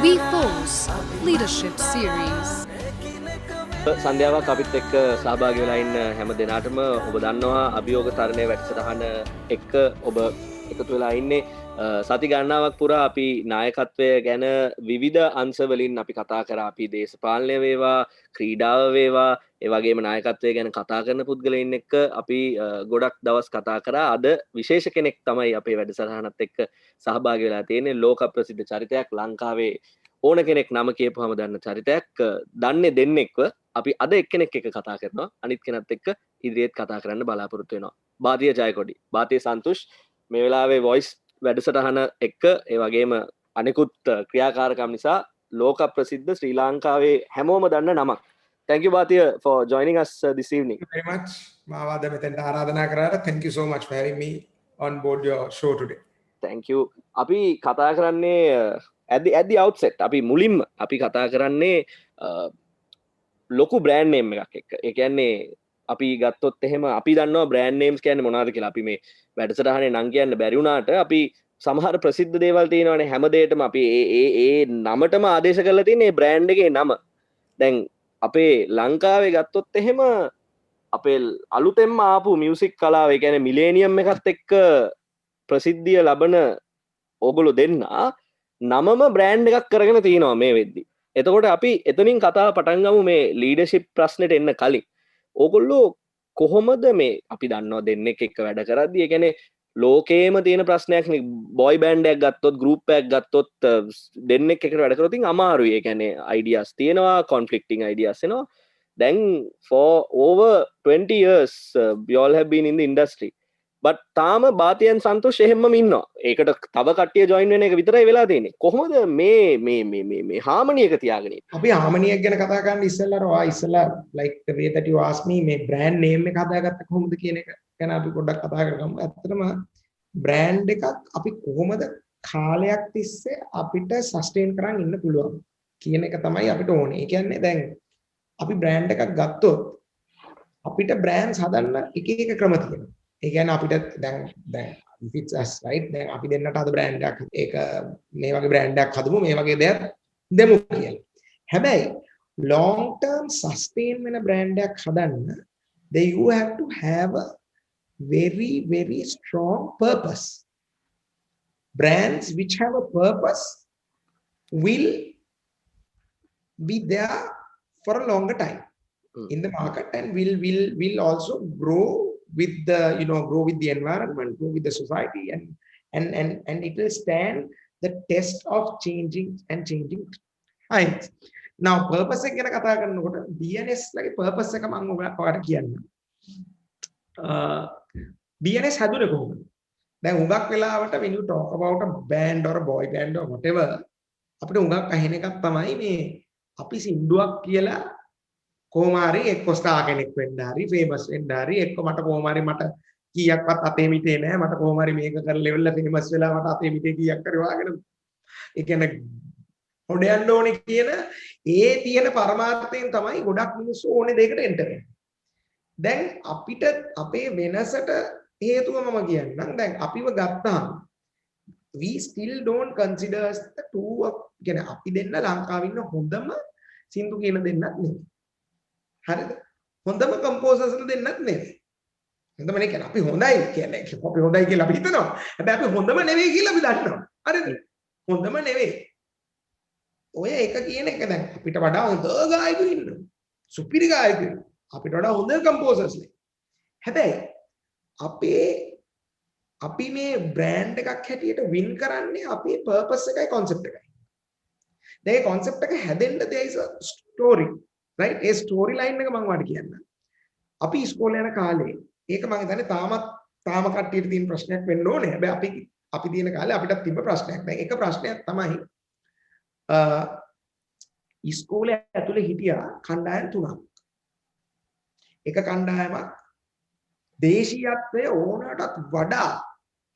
We Force Leadership Series. සන්ධ්‍යාවක් අපිත් එක්ක සහභාගී වෙලා ඉන්න හැම දෙනාටම ඔබ දන්නවා අභියෝග තරණය වැඩසටහන එක්ක ඔබ එකතු වෙලා ඉන්නේ සති ගණනාවක් පුරා අපි නායකත්වය ගැන විවිධ අංශවලින් අපි කතා කරා. අපි දේශපාලනය වේවා, ක්‍රීඩාව වේවා, ඒ වගේම නායකත්වය ගැන කතා කරන පුද්ගලයින් එක්ක අපි ගොඩක් දවස් කතා කරා. අද විශේෂ කෙනෙක් තමයි අපේ වැඩසටහනත් එක්ක සහභාගී වෙලා තියෙන්නේ. ලෝක ප්‍රසිද්ධ චරිතයක්, ලංකාවේ ඕන කෙනෙක් නම කියපුවම දන්න චරිතයක්, දන්නේ දෙන්නෙක්ව අපි අද එක්කෙනෙක් එක කතා කරනවා, අනිත් කෙනත් එක්ක ඉදිරියේත් කතා කරන්න බලාපොරොත්තු වෙනවා. බාතිය ජයකොඩි, බාතිය සන්තුෂ් මේ වෙලාවේ වොයිස් වැඩසටහන එක්ක ඒ වගේම අනිකුත් ක්‍රියාකාරකම් නිසා ලෝක ප්‍රසිද්ධ ශ්‍රී ලංකාවේ හැමෝම දන්න නමක්. Thank you Bhatia for joining us this evening. Thank you very much. මාව අද මෙතෙන්ට ආරාධනා කරාට thank you so much for having me on board your show today. Thank you. අපි කතා කරන්නේ at the outset අපි මුලින්ම අපි කතා කරන්නේ ලොකු බ්‍රෑන්ඩ් නේම් එකක් එක්ක. ඒ කියන්නේ අපි ගත්තොත් එහෙම අපි දන්නවා බ්‍රෑන්ඩ් නේම්ස් කියන්නේ මොනවද කියලා. අපි මේ වැඩසටහනේ නම් කියන්න බැරි වුණාට අපි සමහර ප්‍රසිද්ධ දේවල් තියෙනවානේ. හැම දෙයකටම අපි ඒ නමටම ආදේශ කරලා තියෙන මේ බ්‍රෑන්ඩ් එකේ නම. දැන් අපේ ලංකාවේ ගත්තොත් එහෙම අපේ අලුතෙන්ම ආපු මියුසික් කලාව, ඒ කියන්නේ මිලේනියම් එකත් එක්ක ප්‍රසිද්ධිය ලබන ඕගොල්ලෝ දෙන්නා නමම බ්‍රෑන්ඩ් එකක් කරගෙන තියෙනවා මේ වෙද්දි. එතකොට අපි එතනින් කතා පටන් ගමු මේ ලීඩර්ෂිප් ප්‍රශ්නෙට එන්න කලින්. ඕගොල්ලෝ කොහොමද මේ අපි දන්නවා දෙන්නෙක් එක්ක වැඩ කරද්දී, ඒ කියන්නේ ලෝකේම තියෙන ප්‍රශ්නයක් නේ. බොයි බෑන්ඩ් එකක් ගත්තොත්, ගෲප් එකක් ගත්තොත් දෙන්නෙක් එකට වැඩ කරොත් අමාරුයි. ඒ කියන්නේ අයිඩියාස් තියෙනවා, කොන්ෆ්ලික්ටිං අයිඩියාස් එනවා. දැන් for over 20 years you all have been in the industry. but තාම බාතියන් සන්තෝෂ් එහෙම්ම ඉන්නවා. ඒකට තව කට්ටිය ජොයින් වෙන එක විතරයි වෙලා තියෙන්නේ. කොහොමද මේ හාමනි එක තියාගෙන ඉන්නේ? අපි හාමනියක් ගැන කතා කරන්න ඉස්සෙල්ලා like the way that you asked me මේ brand name එක හදාගත්ත කොහොමද කියන එක ගැන අපි පොඩ්ඩක් කතා කරගමු. ඇත්තටම brand එකක් අපි කොහොමද කාලයක් තිස්සේ අපිට sustain කරන් ඉන්න පුළුවන් කියන එක තමයි අපිට ඕනේ. ඒ කියන්නේ දැන් අපි brand එකක් ගත්තොත් අපිට brands හදන්න එක එක ක්‍රම තියෙනවා. ඒ කියන්නේ අපිට දැන් if it's us right, දැන් අපි දෙන්නට අද brand එකක්, ඒක මේ වගේ brand එකක් හදමු, මේ වගේ දෙයක් දෙමු කියලා. හැබැයි long term sustain වෙන brand එකක් හදන්න you have to have a very very strong purpose. Brands which have a purpose will be there for a longer time in the market and will also grow with the grow with the environment, grow with the society, and it will stand the test of changing times. Now purpose එක ගැන කතා කරනකොට BNS ලගේ purpose එක මම ඔයාලට කියන්න. BNS හැදුනේ කොහොමද? දැන් උඟක් වෙලාවට when you talk about a band or a boy band or whatever, අපිට උඟක් අහෙන එකක් තමයි මේ අපි සින්දුවක් කියලා කොහොම හරි එක්ක ස්ටාර් කෙනෙක් වෙන්න හරි ෆේමස් වෙන්න හරි එක්ක මට කොහොම හරි මට කීයක්වත් අතේ මිටේ නැහැ, මට කොහොම හරි මේක කර ලෙවල් එක ෆේමස් වෙලා මට අතේ මිටේ කීයක් හරි වාගෙන ඒ කියන්නේ හොඩ යන්න ඕනේ කියන ඒ තියෙන පරමාර්ථයෙන් තමයි ගොඩක් මිනිස්සු ඕනේ දෙයකට එන්ටර් වෙන්නේ. දැන් අපිට අපේ වෙනසට හේතුව මම කියන්නම්. දැන් අපිව ගත්තාම we still don't consider us the two of කියන්නේ අපි දෙන්න ලංකාවේ ඉන්න හොඳම සින්දු කියන දෙන්නත් නෙවෙයි. හරිද? හොඳම කම්පෝසර්ස්ලා දෙන්නත් නෙවෙයි. හොඳම නේ කියන්නේ අපි හොඳයි කියන්නේ අපි හොඳයි කියලා අපි හිතනවා. හැබැයි අපි හොඳම නෙවෙයි කියලා අපි දන්නවා. හරිද? හොඳම නෙවෙයි. ඔය එක කියන එක දැන් අපිට වඩා හොඳ ගායකයෝ ඉන්නවා. සුපිරි ගායකයෝ. අපිට වඩා හොඳ කම්පෝසර්ස්ලා. හැබැයි අපි මේ බ්‍රෑන්ඩ් එකක් හැටියට වින් කරන්නේ අපේ පර්පස් එකයි concept එකයි. දැන් ඒ concept එක හැදෙන්න there is a story, right? A story line එක මම ඔයාලට කියන්නම්. අපි ඉස්කෝලේ යන කාලේ ඒක මම හිතන්නේ තාම කට්ටියට තියෙන ප්‍රශ්නයක් වෙන්න ඕනේ. හැබැයි අපි තියෙන කාලේ අපිට තිබ්බ ප්‍රශ්නයක්. දැන් එක ප්‍රශ්නයක් තමයි ඉස්කෝලේ ඇතුලේ හිටියා කණ්ඩායම් තුනක්. එක කණ්ඩායමක් දේශීයත්වය ඕනටත් වඩා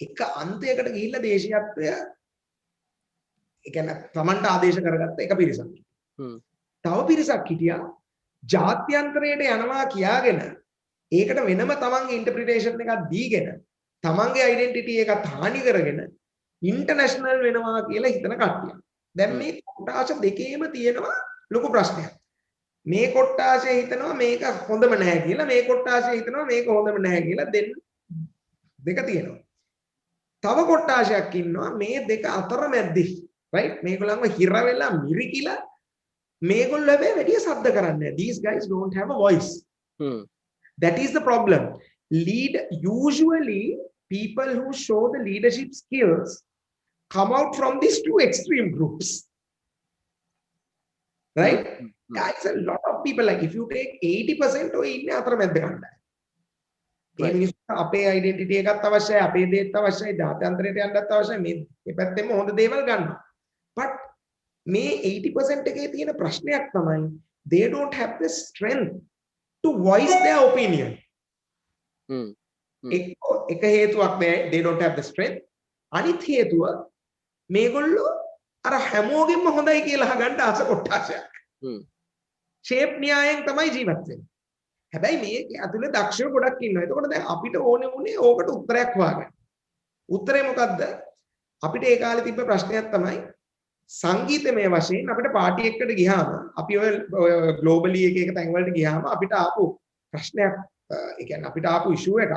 එක අන්තයකට ගිහිල්ලා දේශීයත්වය ඒ කියන්නේ තමන්ට ආදේශ කරගත්ත එක පිරිසක්. තව පිරිසක් හිටියා ජාත්‍යන්තරයට යනවා කියාගෙන ඒකට වෙනම තමන්ගේ ඉන්ටර්ප්‍රිටේෂන් එකක් දීගෙන තමන්ගේ ඩෙන්ටිටි එකත් හානි කරගෙන ඉන්ටර්නැෂනල් වෙනවා කියලා හිතන කට්ටිය. දැන් මේ කොටාස දෙකේම තියෙනවා ලොකු ප්‍රශ්නයක්. මේ කොටාසේ හිතනවා මේක හොඳම නැහැ කියලා, මේ කොටාසේ හිතනවා මේක හොඳම නැහැ කියලා දෙක තියෙනවා. තව කොටාසයක් ඉන්නවා මේ දෙක අතර මැද්දේ. right? මේගොල්ලන්ව හිර වෙලා මිරිකිලා මේගොල්ලෝ හැබැයි වැඩි සද්ද කරන්නේ. These guys don't have a voice. That is the problem. Usually people who show the leadership skills come out from these two extreme groups. Right? That's a lot of people. Like if you take 80% or ඉන්නේ අතර මැද්ද ගන්නයි. ඒ මිනිස්සු අපේ identity එකත් අවශ්‍යයි, අපේ දේත් අවශ්‍යයි, ජාත්‍යන්තරයට යන්නත් අවශ්‍යයි. මේ පැත්තෙම හොඳ දේවල් ගන්නවා. But මේ 80% එකේ තියෙන ප්‍රශ්නයක් තමයි they don't have the strength to voice their opinion. එක හේතුවක් they don't have the strength. අනිත් හේතුව මේගොල්ලෝ අර හැමෝගෙම හොඳයි කියලා අහගන්න ආස කොටාසයක්. ෂේප් න්‍යායෙන් තමයි ජීවත් වෙන්නේ. හැබැයි මේක ඇතුලේ දක්ෂයෝ ගොඩක් ඉන්නවා. එතකොට දැන් අපිට ඕනේ උනේ ඕකට උත්තරයක් හොයාගන්න. උත්තරේ මොකද්ද? අපිට ඒ කාලේ තිබ්බ ප්‍රශ්නයක් තමයි සංගීතමය වශයෙන් අපිට පාටි එකකට ගියාම අපි ඔය ග්ලෝබලි එක තැන් වලට ගියාම අපිට ආපු ප්‍රශ්නයක් ඒ කියන්නේ අපිට ආපු ඉෂුව එකක්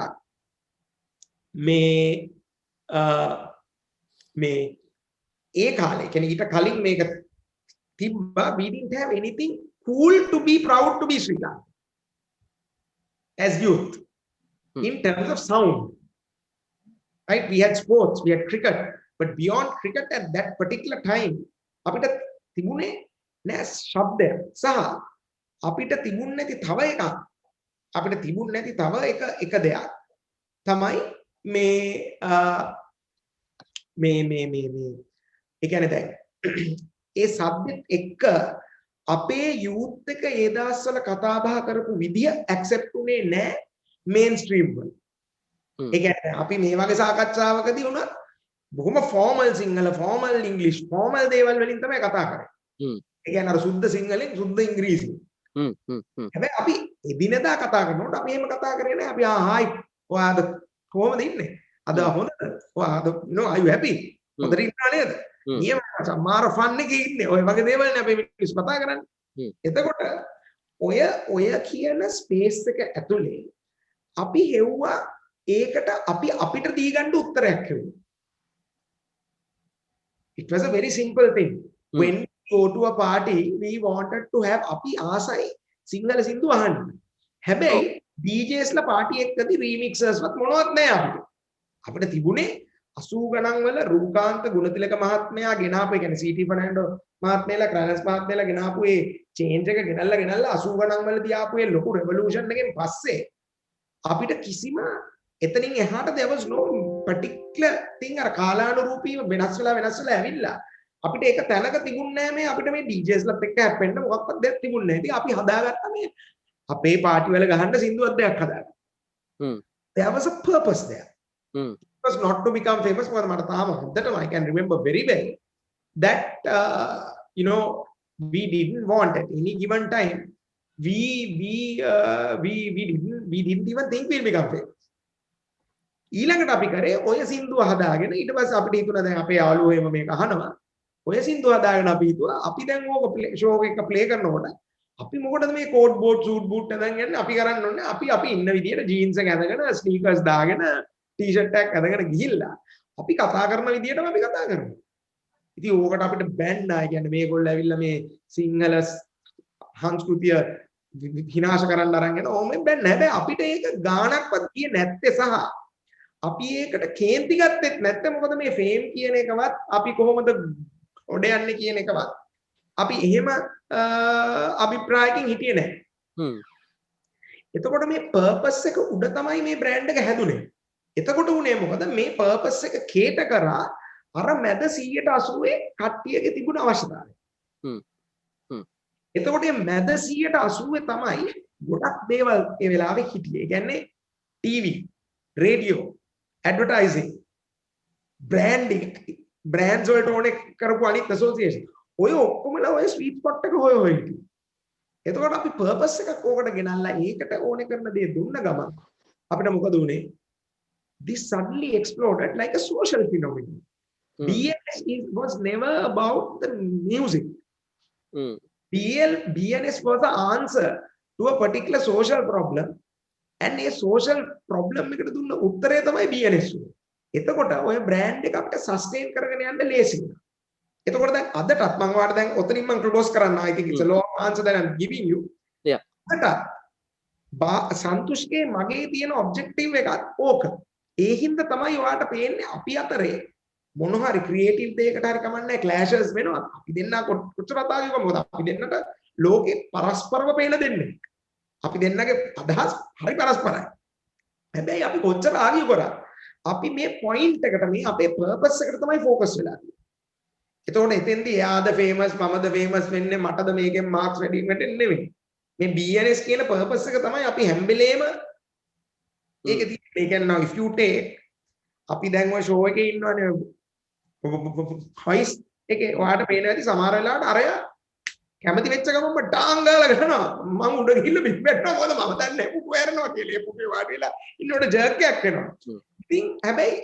මේ ඒ කාලේ කියන්නේ ඊට කලින් මේක තිබ්බා we didn't have anything cool to be proud to be Sri Lanka as youth in terms of sound. Right? We had sports, we had cricket, but beyond cricket at that particular time අපිට තිබුණේ නෑ ශබ්දය සහ අපිට තිබුණ නැති තව එකක් අපිට තිබුණ නැති තව එක දෙයක් තමයි ඒ කියන්නේ දැන් ඒ සබ්ජෙක්ට් එක අපේ යූත් එක ඒ දවස්වල කතා බහ කරපු විදිය ඇක්සෙප්ට් උනේ නෑ මේන් ස්ට්‍රීම් වල. ඒ කියන්නේ අපි මේ වගේ සාකච්ඡාවකදී උනත් බොහොම ෆෝමල් සිංහල, ෆෝමල් ඉංග්‍රීසි, ෆෝමල් දේවල් වලින් තමයි කතා කරන්නේ. ඒ කියන්නේ අර සුද්ධ සිංහලෙන් සුද්ධ ඉංග්‍රීසියෙන්. හැබැයි අපි එදිනදා කතා කරනකොට අපි එහෙම කතා කරේ නෑ. අපි හායි ඔයාද කොහොමද ඉන්නේ? අද හොඳද? ඔයාද are you happy? හොඳට ඉන්නා නේද? නියම සම්මාර ෆන් එකේ ඉන්නේ. ඔය වගේ දේවල් නේ අපි මිනිස්සු කතා කරන්නේ. එතකොට ඔය කියන ස්පේස් එක ඇතුලේ අපි හෙව්වා ඒකට අපිට දී ගන්න උත්තරයක් හෙව්වා. It was a very simple thing. When we go to a party, we wanted to have api ආසයි සිංහල සින්දු අහන්න. හැබැයි DJs ලා party එකකදී remixers වත් මොනවත් නැහැ අපිට. අපිට තිබුණේ 80 ගණන් වල රූකාන්ත ගුණතිලක මහත්මයා ගෙනාපු ඒ කියන්නේ CT ෆර්නැන්ඩෝ මහත්මයාලා ක්‍රැනස් මහත්මයාලා ගෙනාපු ඒ change එක ගෙනල්ලා 80 ගණන් වලදී ආපු ඒ ලොකු revolution එකෙන් පස්සේ අපිට කිසිම එතනින් එහාට there was no particular thing අර කාලානුරූපීව වෙනස් වෙලා ඇවිල්ලා අපිට ඒක තැනක තිබුණේ නැහැ මේ අපිට මේ DJs ලත් එක්ක හැප්පෙන්න මොකක්වත් දෙයක් තිබුණේ නැහැ. ඉතින් අපි හදාගත්තා මේ අපේ පාටි වල ගහන්න සින්දුවක් දෙයක් හදාගත්තා. There was a purpose there. It was not to become famous. මොකද මට තාම හොඳටම I can remember very well that we didn't want at any given time we didn't even think we'll become famous. ඊළඟට අපි කරේ ඔය සින්දුව හදාගෙන ඊට පස්සේ අපිට හිතුණා දැන් අපේ යාළුවෝ එහෙම මේක අහනවා ඔය සින්දුව හදාගෙන අපි හිතුවා අපි දැන් ඕක ෂෝ එක ප්ලේ කරනකොට අපි මොකටද මේ කෝට් බෝට් සූට් බූට් හදන් යන්නේ අපි කරන්න ඕනේ අපි ඉන්න විදියට ජීන්ස් එක ඇඳගෙන ස්නීකර්ස් දාගෙන ටී-ෂර්ට් එකක් ඇඳගෙන ගිහිල්ලා අපි කතා කරන විදියටම අපි කතා කරනවා. ඉතින් ඕකට අපිට බෑන්ඩා කියන්නේ මේගොල්ලෝ ඇවිල්ලා මේ සිංහල සංස්කෘතිය විනාශ කරන්න අරන් යන ඕමෙන් බෑන්න. හැබැයි අපිට ඒක ගාණක්වත් කියේ නැත්තේ සහ අපි ඒකට කේන්ති ගත්තෙත් නැත්නම් මොකද මේ ෆේම් කියන එකවත් අපි කොහොමද ඔඩ යන්නේ කියන එකවත් අපි එහෙම අභිප්‍රායකින් හිටියේ නැහැ. එතකොට මේ පර්පස් එක උඩ තමයි මේ බ්‍රෑන්ඩ් එක හැදුනේ. එතකොට උනේ මොකද මේ පර්පස් එක කේට කරා අර මැද 180 කට්ටියගේ තිබුණ අවශ්‍යතාවය. එතකොට මේ මැද 180 තමයි ගොඩක් දේවල් ඒ වෙලාවේ හිටියේ. ඒ කියන්නේ TV, radio, advertising, branding, brands වලට ඕනේ කරපු අනිත් ඇසෝසියේෂන්. ඔය ඔක්කොමලා ඔය ස්වීට් ස්පොට් එක හොය හිටියේ. එතකොට අපි පර්පස් එකක් ඕකට ගෙනල්ලා ඒකට ඕනේ කරන දේ දුන්න ගමන් අපිට මොකද උනේ? This suddenly exploded like a social phenomenon. BNS was never about the music. BNS was the answer to a particular social problem, and a social problem එකට දුන්න උත්තරය තමයි BNS උනේ. එතකොට ඔය brand එක අපිට sustain කරගෙන යන්න ලේසි. එතකොට දැන් අදටත් මම ඔයාලට දැන් ඔතනින් මම close කරන්න ආයෙත් it's a long answer that I'm giving you. Yeah. සන්තුෂ්ගේ මගේ තියෙන objective එකත් ඕක. ඒ හින්දා තමයි ඔයාලට පේන්නේ අපි අතරේ මොන හරි ක්‍රියේටිව් දෙයකට හරි කමන්නේ ක්ලෑෂස් වෙනවා. අපි දෙන්න කොච්චර අතාවි කොහොමද? අපි දෙන්නට ලෝකේ පරස්පරව පේන දෙන්නේ. අපි දෙන්නගේ අදහස් හරි පරස්පරයි. හැබැයි අපි කොච්චර ආගිය කරා අපි මේ පොයින්ට් එකට මේ අපේ පර්පස් එකට තමයි ફોකස් වෙලා තියෙන්නේ. එතකොට එතෙන්දී එයාද ෆේමස් මමද ෆේමස් වෙන්නේ මටද මේකෙන් මාක්ස් වැඩි වෙන්න නෙවෙයි. මේ BNS කියන පර්පස් එක තමයි අපි හැම වෙලේම ඒක තියෙන්නේ. ඒ කියන්නේ if you take අපි දැන් ඔය ෂෝ එකේ ඉන්නවනේ හයිස් එකේ ඔයාලට පේන ඇති සමහර වෙලාවට අරය කැමති වෙච්ච ගමන්ම ඩාං ගාලා ගන්නවා මම උඩ ගිහිල්ලා පිටපැට්ටනවා මොකද මම දන්නේ පුපු වැරෙනවා කියලා පුපේ වාඩි වෙලා ඉන්නකොට ජර්ක් එකක් වෙනවා ඉතින් හැබැයි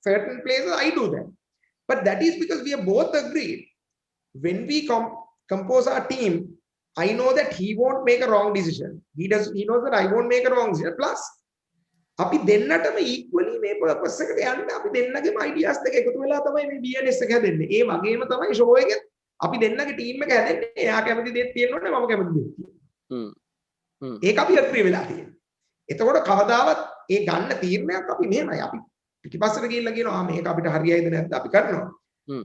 certain places I do that but that is because we are both agreed when we compose our team I know that he won't make a wrong decision he knows that I won't make a wrong decision plus අපි දෙන්නටම equally මේ purpose එකට යන්න අපි දෙන්නගේම ideas දෙක එකතු වෙලා තමයි මේ BNS එක හැදෙන්නේ. ඒ වගේම තමයි show එකෙත් අපි දෙන්නගේ team එක හැදෙන්නේ. එයා කැමති දෙයක් තියෙනවනේ මම කැමති දෙයක් තියෙනවා. ඒක අපි agree වෙලා තියෙනවා. එතකොට කවදාවත් ඒ ගන්න තීරණයක් අපි මෙහෙමයි. අපි පිටිපස්සට ගිහිල්ලා කියනවා මේක අපිට හරියයිද නැද්ද අපි කරනවා.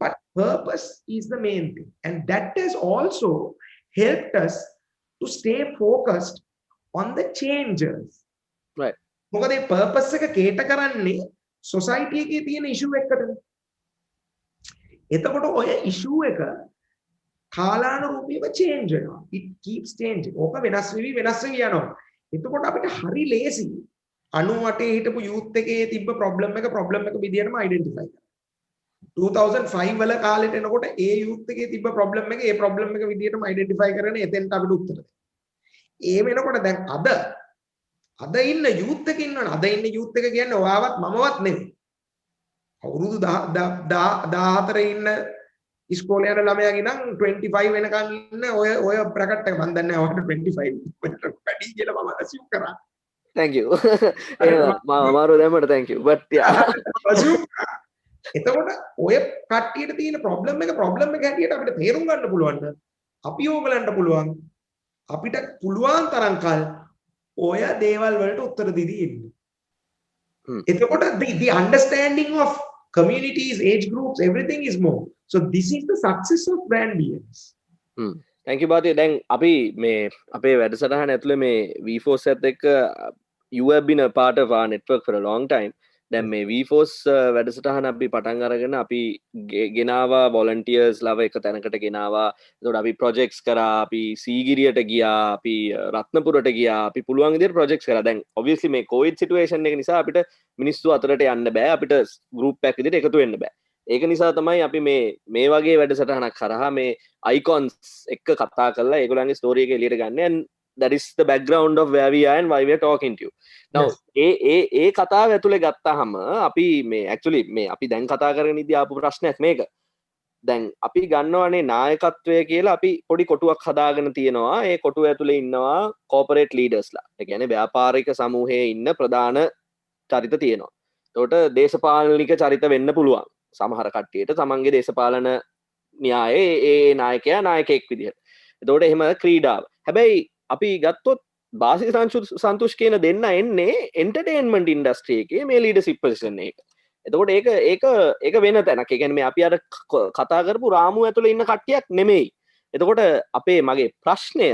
But purpose is the main thing and that has also helped us to stay focused on the changes. Right. මොකද මේ purpose එක cater කරන්නේ society එකේ තියෙන issue එකකටනේ. එතකොට ඔය issue එක කාලානුරූපීව change වෙනවා. It keeps changing. ඕක වෙනස් වෙවි යනවා. එතකොට අපිට හරි ලේසි 98 හිටපු youth එකේ තිබ්බ problem එක විදියටම identify කරන්න. 2005 වල කාලෙට එනකොට ඒ youth එකේ තිබ්බ problem එක විදියටම identify කරගෙන එතෙන්ට අපිට උත්තර දෙන්න. ඒ වෙනකොට දැන් අද ඉන්න youth එක ඉන්නවනේ. අද ඉන්න youth එක කියන්නේ ඔයාවත් මමවත් නෙමෙයි. අවුරුදු 14 ඉන්න ඉස්කෝලේ යන ළමයාගේ නම් 25 වෙනකන් ඉන්න ඔය බ්‍රැකට් එක මම දන්නේ ඔයාට 25 වැඩි කියලා මම assume කරා. Thank you. අමාරු දැම්මට thank you. But yeah. එතකොට ඔය කට්ටියට තියෙන problem එක හැටියට අපිට තේරුම් ගන්න පුළුවන්. අපි ඕගලන්ට පුළුවන්. අපිට පුළුවන් තරම් කල් ඔය දේවල් වලට උත්තර දෙදී ඉන්න. එතකොට the understanding of communities, age groups, everything is more. So this is the success of brand BNS. Thank you Bhatia. දැන් අපි මේ අපේ වැඩසටහන ඇතුලේ මේ V4 set එක you have been a part of our network for a long time. දැන් මේ V4 වැඩසටහන අපි පටන් අරගෙන අපි ගෙනාවා volunteers ලව එක තැනකට ගෙනාවා. එතකොට අපි projects කරා, අපි සීගිරියට ගියා, අපි රත්නපුරට ගියා, අපි පුළුවන් විදිහට projects කරා. දැන් obviously මේ covid situation එක නිසා අපිට මිනිස්සු අතරට යන්න බෑ. අපිට group එකක් විදිහට එකතු වෙන්න බෑ. ඒක නිසා තමයි අපි මේ වගේ වැඩසටහනක් කරා මේ icons එක්ක කතා කරලා ඒගොල්ලන්ගේ story එක එළියට ගන්න. And that is the background of where we are and why we are talking to you. Now ඒ කතාව ඇතුලේ ගත්තාම අපි මේ actually මේ අපි දැන් කතා කරගෙන ඉදී ආපු ප්‍රශ්නයක් මේක. දැන් අපි ගන්නවනේ නායකත්වය කියලා අපි පොඩි කොටුවක් හදාගෙන තියෙනවා. ඒ කොටුව ඇතුලේ ඉන්නවා corporate leadersලා. ඒ කියන්නේ ව්‍යාපාරික සමූහයේ ඉන්න ප්‍රධාන චරිත තියෙනවා. එතකොට දේශපාලනික චරිත වෙන්න පුළුවන්. සමහර කට්ටියට තමන්ගේ දේශපාලන න්‍යායේ ඒ නායකයෙක් විදිහට. එතකොට එහෙම ක්‍රීඩාව. හැබැයි අපි ගත්තොත් බාසික සන්තුෂ් කියන දෙන්න එන්නේ එන්ටර්ටේන්මන්ට් ඉන්ඩස්ට්‍රි එකේ මේ ලීඩර්ෂිප් පොසිෂන් එක. එතකොට ඒක වෙන තැනක්. ඒ කියන්නේ මේ අපි අර කතා කරපු රාමුව ඇතුලේ ඉන්න කට්ටියක් නෙමෙයි. එතකොට මගේ ප්‍රශ්නය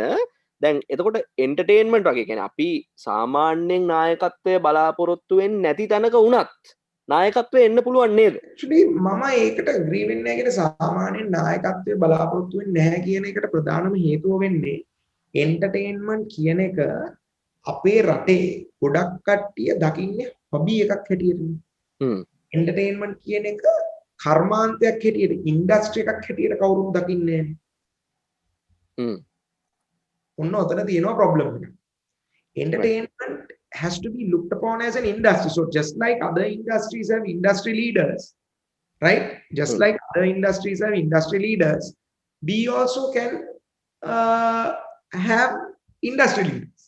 දැන් එතකොට එන්ටර්ටේන්මන්ට් වගේ කියන්නේ අපි සාමාන්‍යයෙන් නායකත්වය බලාපොරොත්තු වෙන්නේ නැති තැනක වුණත් නායකත්වය එන්න පුළුවන් නේද? actually මම ඒකට agree වෙන්නේ නැහැ. කියන සාමාන්‍යයෙන් නායකත්වය බලාපොරොත්තු වෙන්නේ නැහැ කියන එකට ප්‍රධානම හේතුව වෙන්නේ entertainment කියන එක අපේ රටේ ගොඩක් කට්ටිය දකින්නේ හොබි එකක් හැටියට. entertainment කියන එක කර්මාන්තයක් හැටියට, ඉන්ඩස්ට්‍රි එකක් හැටියට කවුරුත් දකින්නේ නැහැ. ඔන්න ඔතන තියෙනවා problem එක. Entertainment has to be looked upon as an industry. So just like other industries have industry leaders, right? Just like other industries have industry leaders, we also can have industry leaders.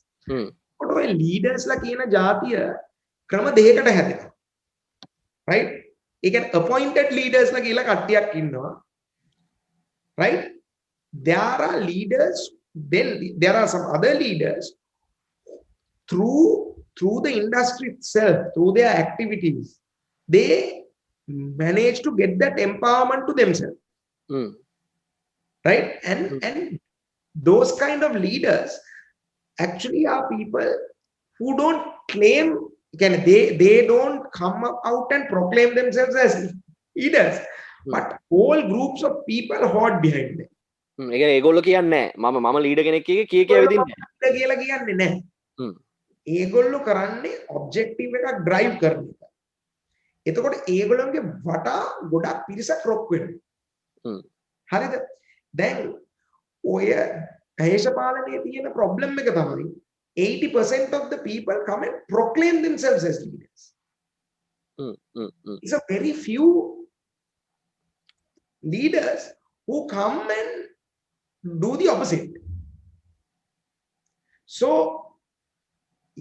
But ඔය leaders ලා කියන જાතිය ක්‍රම දෙකකට හැදෙනවා, right? ඒ කියන්නේ appointed leaders ලා කියලා කට්ටියක් ඉන්නවා, right? There are leaders, then there are some other leaders through the industry itself, through their activities, they manage to get that empowerment to themselves, right? And those kind of leaders actually are people who don't claim, again, they don't come out and proclaim themselves as leaders, but whole groups of people hoard behind them. ඒ කියන්නේ ඒගොල්ලෝ කියන්නේ මම leader කෙනෙක් කිය විදින්නේ කියලා කියන්නේ නැහැ. ඒගොල්ලෝ කරන්නේ ඔබ්ජෙක්ටිව් එකක් ඩ්‍රයිව් කරන එක. එතකොට ඒගොල්ලන්ගේ වටා ගොඩක් පිරිසක් රොක් වෙනවා. හරිද? දැන් ඔය දේශපාලනයේ තියෙන ප්‍රොබ්ලම් එක තමයි 80% of the people come and proclaim themselves as leaders. It's a very few leaders who come and do the opposite. So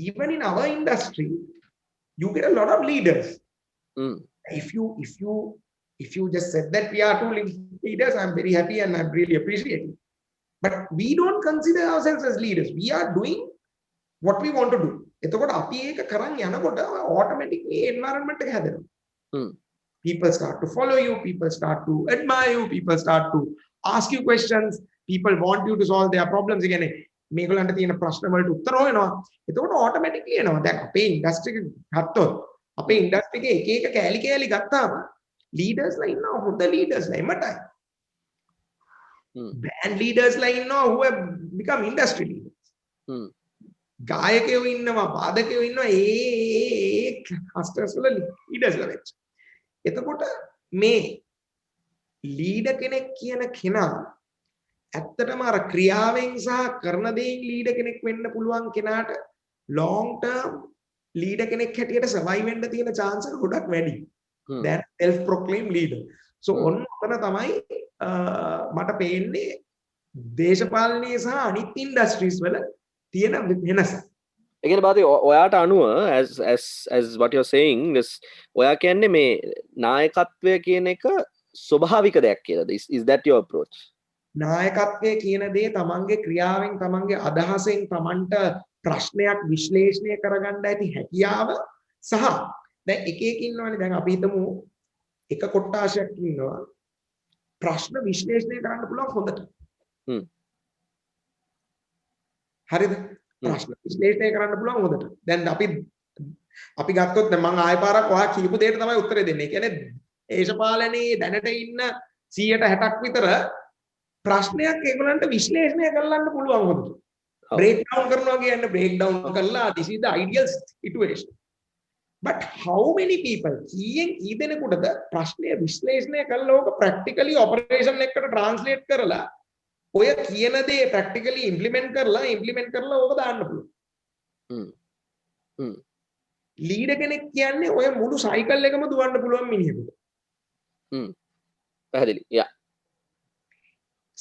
even in our industry, you get a lot of leaders. If you just said that we are two leaders, I'm very happy and I'm really appreciating. But we don't consider ourselves as leaders. We are doing what we want to do. එතකොට අපි ඒක කරන් යනකොට automatically environment එක හැදෙනවා. People start to follow you, people start to admire you, people start to ask you questions, people want you to solve their problems. ඒ කියන්නේ මේගොල්ලන්ට තියෙන ප්‍රශ්න වලට උත්තර හොයනවා. එතකොට automatically එනවා. දැන් අපේ industry එක ගත්තොත් අපේ industry එකේ එක කෑලි කෑලි ගත්තාම leaders ලා ඉන්නවා, හොඳ leaders ලා එමටයි. Band leaders ලා ඉන්නවා who have become industry leaders. ගායකයෝ ඉන්නවා, වාදකයෝ ඉන්නවා, ඒ casters වල leaders ලා වෙච්ච. එතකොට මේ leader කෙනෙක් කියන කෙනා ඇත්තටම අර ක්‍රියාවෙන් සහ කරන දේෙන් leader කෙනෙක් වෙන්න පුළුවන් කෙනාට long term leader කෙනෙක් හැටියට survive වෙන්න තියෙන chance එක ගොඩක් වැඩි. That self proclaimed leader. So ඔන්න ඔතන තමයි මට පේන්නේ දේශපාලනයේ සහ අනිත් ඉන්ඩස්ට්‍රීස් වල තියෙන වෙනස. ඒ කියන්නේ බාති ඔයාට අනුව as what you're saying this ඔයා කියන්නේ මේ නායකත්වය කියන එක ස්වභාවික දෙයක් කියලාද? Is that your approach? නායකත්වය කියන දේ තමන්ගේ ක්‍රියාවෙන් තමන්ගේ අදහසෙන් තමන්ට ප්‍රශ්නයක් විශ්ලේෂණය කරගන්න ඇති හැකියාව සහ දැන් එක ඉන්නවනේ දැන් අපි හිතමු එක කොට්ටාශයක් ඉන්නවා ප්‍රශ්න විශ්ලේෂණය කරන්න පුළුවන් හොඳට. හරිද? ප්‍රශ්න විශ්ලේෂණය කරන්න පුළුවන් හොඳට. දැන් අපි ගත්තොත් දැන් මම ආයෙ පාරක් ඔයා කියපු දෙයට තමයි උත්තරේ දෙන්නේ. ඒ කියන්නේ දේශපාලනයේ දැනට ඉන්න 60%ක් විතර ප්‍රශ්නයක් ඒගොල්ලන්ට විශ්ලේෂණය කරන්න පුළුවන් හොඳට. break down කරනවා කියන්නේ break down කරලා this is the ideal situation. But how many people කීයෙන් කී දෙනෙකුටද ප්‍රශ්නය විශ්ලේෂණය කරලා ඕක practically operation එකකට translate කරලා ඔය කියන දේ practically implement කරලා ඕක දාන්න පුළුවන්. leader කෙනෙක් කියන්නේ ඔය මුළු cycle එකම දුවන්න පුළුවන් මිනිහෙකුට. පැහැදිලි. yeah.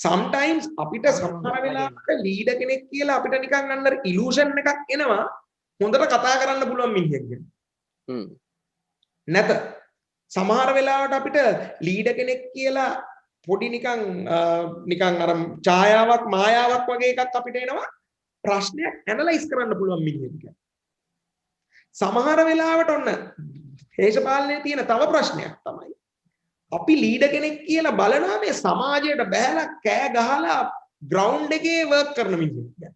sometimes අපිට සමහර වෙලාවට leader කෙනෙක් කියලා අපිට නිකන් අnder illusion එකක් එනවා හොඳට කතා කරන්න පුළුවන් මිනිහෙක් ගැන. නැත සමහර වෙලාවට අපිට ලීඩර් කෙනෙක් කියලා පොඩි නිකන් අර ඡායාවක් මායාවක් වගේ එකක් අපිට එනවා ප්‍රශ්නයක් ඇනලයිස් කරන්න පුළුවන් මිනිහෙක්. සමහර වෙලාවට ඔන්න දේශපාලනයේ තියෙන තව ප්‍රශ්නයක් තමයි අපි ලීඩර් කෙනෙක් කියලා බලනවා මේ සමාජයට බැහැලා කෑ ගහලා ග්‍රවුන්ඩ් එකේ වර්ක් කරන මිනිහෙක්.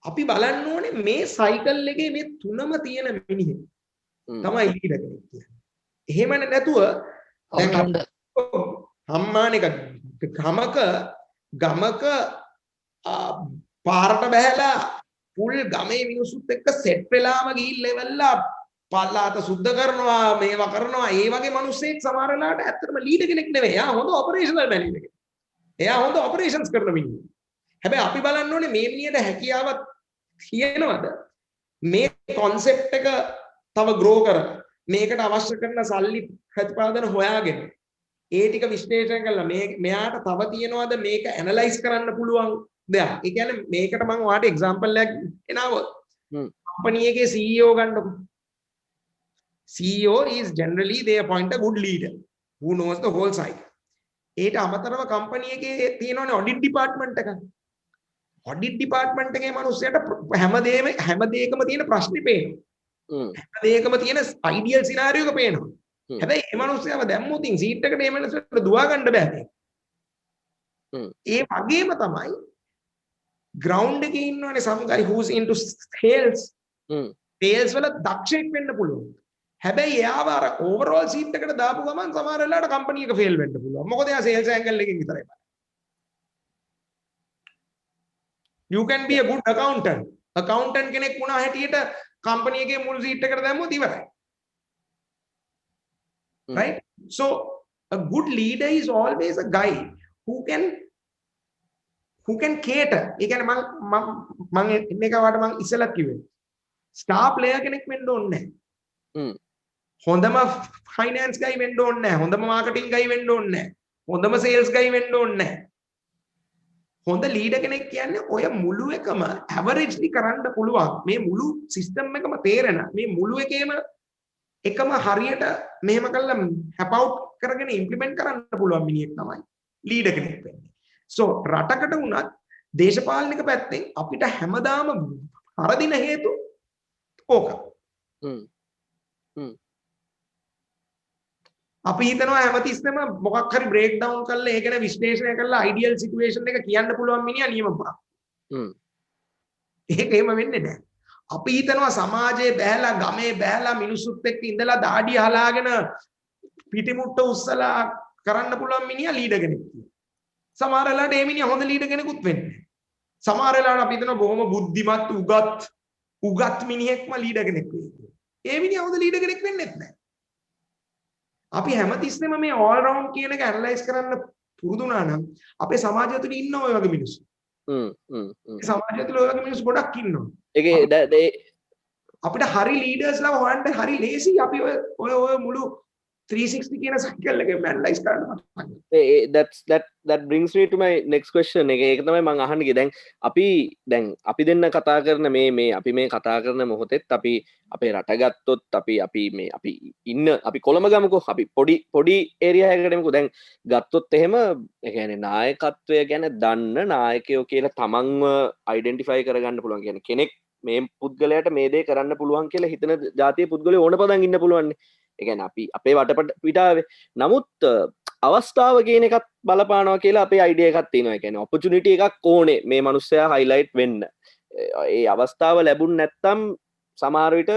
අපි බලන්න ඕනේ මේ සයිකල් එකේ මේ තුනම තියෙන මිනිහෙක් තමයි ලීඩර් කෙනෙක් කියන්නේ. එහෙම නැතුව දැන් හම්මානික ගමක පාරට බැහැලා පුල් ගමේ මිනිස්සුත් එක්ක සෙට් වෙලාම ගිහිල්ලා ඉවල්ලා පල්ලාත සුද්ධ කරනවා මේවා කරනවා ඒ වගේ මිනිස්සෙක් සමහර වෙලාවට ඇත්තටම ලීඩර් කෙනෙක් නෙවෙයි. එයා හොඳ ඔපරේෂනල් මැනේජර් කෙනෙක්. එයා හොඳ ඔපරේෂන්ස් කරන මිනිහෙක්. හැබැයි අපි බලන්න ඕනේ මේ මිනිහට හැකියාවක් තියෙනවද මේ concept එක තව grow කරලා මේකට අවශ්‍ය කරන සල්ලි ප්‍රතිපාදන හොයාගෙන ඒ ටික විශ්ලේෂණය කළා මෙයාට තව තියනවාද මේක ඇනලයිස් කරන්න පුළුවන් දෙයක්. ඒ කියන්නේ මේකට මම ඔයාලට එක්සැම්පල් එකක් එනවොත් කම්පැනි එකේ CEO ගන්නකො. CEO is generally they appoint a good leader who knows the whole site. ඒට අමතරව කම්පැනි එකේ තියෙනවනේ ඔඩිට් ඩිපාර්ට්මන්ට් එකක්. ඔඩිට් ඩිපාර්ට්මන්ට් එකේ මිනිස්සුන්ට හැම දෙයකම තියෙන ප්‍රශ්නේ පේනවා. හැම දෙයකම තියෙන අයිඩියල් සිනාරියෝ එක පේනවා. හැබැයි මේ මිනිස්සුන්ව දැම්මොතින් සීට් එකට මේ මිනිස්සුන්ට දුවා ගන්න බෑ. ඒ වගේම තමයි ග්‍රවුන්ඩ් එකේ ඉන්නවනේ some guy who's into sales. sales වල දක්ෂයෙක් වෙන්න පුළුවන්. හැබැයි එයාව අර ඕවර්ऑल සීට් එකට දාපු ගමන් සමහර වෙලාවට කම්පැනි එක ෆේල් වෙන්න පුළුවන්. මොකද එයා සේල්ස් ඇන්ගල් එකකින් විතරයි බලන්නේ. You can be a good accountant. accountant කෙනෙක් වුණා හැටියට කම්පැනි එකේ මුල් සීට් එකට දැම්මොත් ඉවරයි. Right? So a good leader is always a guy who can cater. ඒ කියන්නේ මම මේක වට මම ඉස්සෙල්ලා කිව්වේ. ස්ටාර් ප්ලේයර් කෙනෙක් වෙන්න ඕනේ නැහැ. හොඳම ෆයිනෑන්ස් ගයි වෙන්න ඕනේ නැහැ. හොඳම මාකටිං ගයි වෙන්න ඕනේ නැහැ. හොඳම සේල්ස් ගයි වෙන්න ඕනේ නැහැ. හොඳ ලීඩර් කෙනෙක් කියන්නේ ඔය මුළු එකම ඇවරේජ්ලි කරන්න පුළුවන්. මේ මුළු සිස්ටම් එකම තේරෙන. මේ මුළු එකම හරියට මෙහෙම කළා හැප් අවුට් කරගෙන ඉම්ප්ලිමන්ට් කරන්න පුළුවන් මිනිහෙක් තමයි ලීඩර් කෙනෙක් වෙන්නේ. So රටකට වුණත් දේශපාලනික පැත්තෙන් අපිට හැමදාම හරදින හේතු ඕක. අපි හිතනවා හැමතිස්සෙම මොකක් හරි බ්‍රේක් ඩවුන් කරලා ඒක ගැන විශ්ලේෂණය කරලා අයිඩියල් සිටුේෂන් එක කියන්න පුළුවන් මිනිහා නියම පහ. ඒක එහෙම වෙන්නේ නැහැ. අපි හිතනවා සමාජයේ බෑලා ගමේ බෑලා මිනිස්සුත් එක්ක ඉඳලා දාඩිය හලාගෙන පිටිමුට්ට උස්සලා කරන්න පුළුවන් මිනිහා ලීඩර් කෙනෙක් කියලා. සමහර වෙලාවට මේ මිනිහා හොඳ ලීඩර් කෙනෙකුත් වෙන්නේ නැහැ. සමහර වෙලාවට අපි හිතනවා බොහොම බුද්ධිමත් උගත් මිනිහෙක්ම ලීඩර් කෙනෙක් වෙයි කියලා. ඒ මිනිහා හොඳ ලීඩර් කෙනෙක් වෙන්නේ නැහැ. අපි හැමතිස්සෙම මේ all round කියන එක ඇනලයිස් කරන්න පුරුදු වුණා නම් අපේ සමාජය තුළ ඉන්න ඔය වගේ මිනිස්සු. සමාජය තුළ ඔය වගේ මිනිස්සු ගොඩක් ඉන්නවා. ඒකේ අපිට හරි ලීඩර්ස්ලා හොයන්න හරි ලේසි. අපි ඔය මුළු 360 කියන සයිකල් එකම ඇනලයිස් කරන්න. that brings me to my next question. ඒක තමයි මම අහන්න ගියේ. දැන් අපි දෙන්න කතා කරන අපි මේ කතා කරන මොහොතෙත් අපි අපේ රට ගත්තොත් අපි ඉන්න අපි කොළඹ ගමුකෝ. අපි පොඩි ඒරියා එකකට එමුකෝ. දැන් ගත්තොත් එහෙම ඒ කියන්නේ නායකත්වය ගැන දන්න නායකයෝ කියලා තමන්ව අයිඩෙන්ටිෆයි කරගන්න පුළුවන්. කියන්නේ කෙනෙක් මේ පුද්ගලයාට මේ දේ කරන්න පුළුවන් කියලා හිතන ජාතිය පුද්ගලයෝ ඕන පදන් ඉන්න පුළුවන්. ඒ කියන්නේ අපි අපේ වටපිටාවේ නමුත් අවස්ථාව කියන එකත් බලපානවා කියලා අපේ අයිඩියා එකක් තියෙනවා. ඒ කියන්නේ ඔපචුනිටි එකක් ඕනේ මේ මිනිස්සයා හයිලයිට් වෙන්න. ඒ අවස්ථාව ලැබුණ නැත්තම් සමහර විට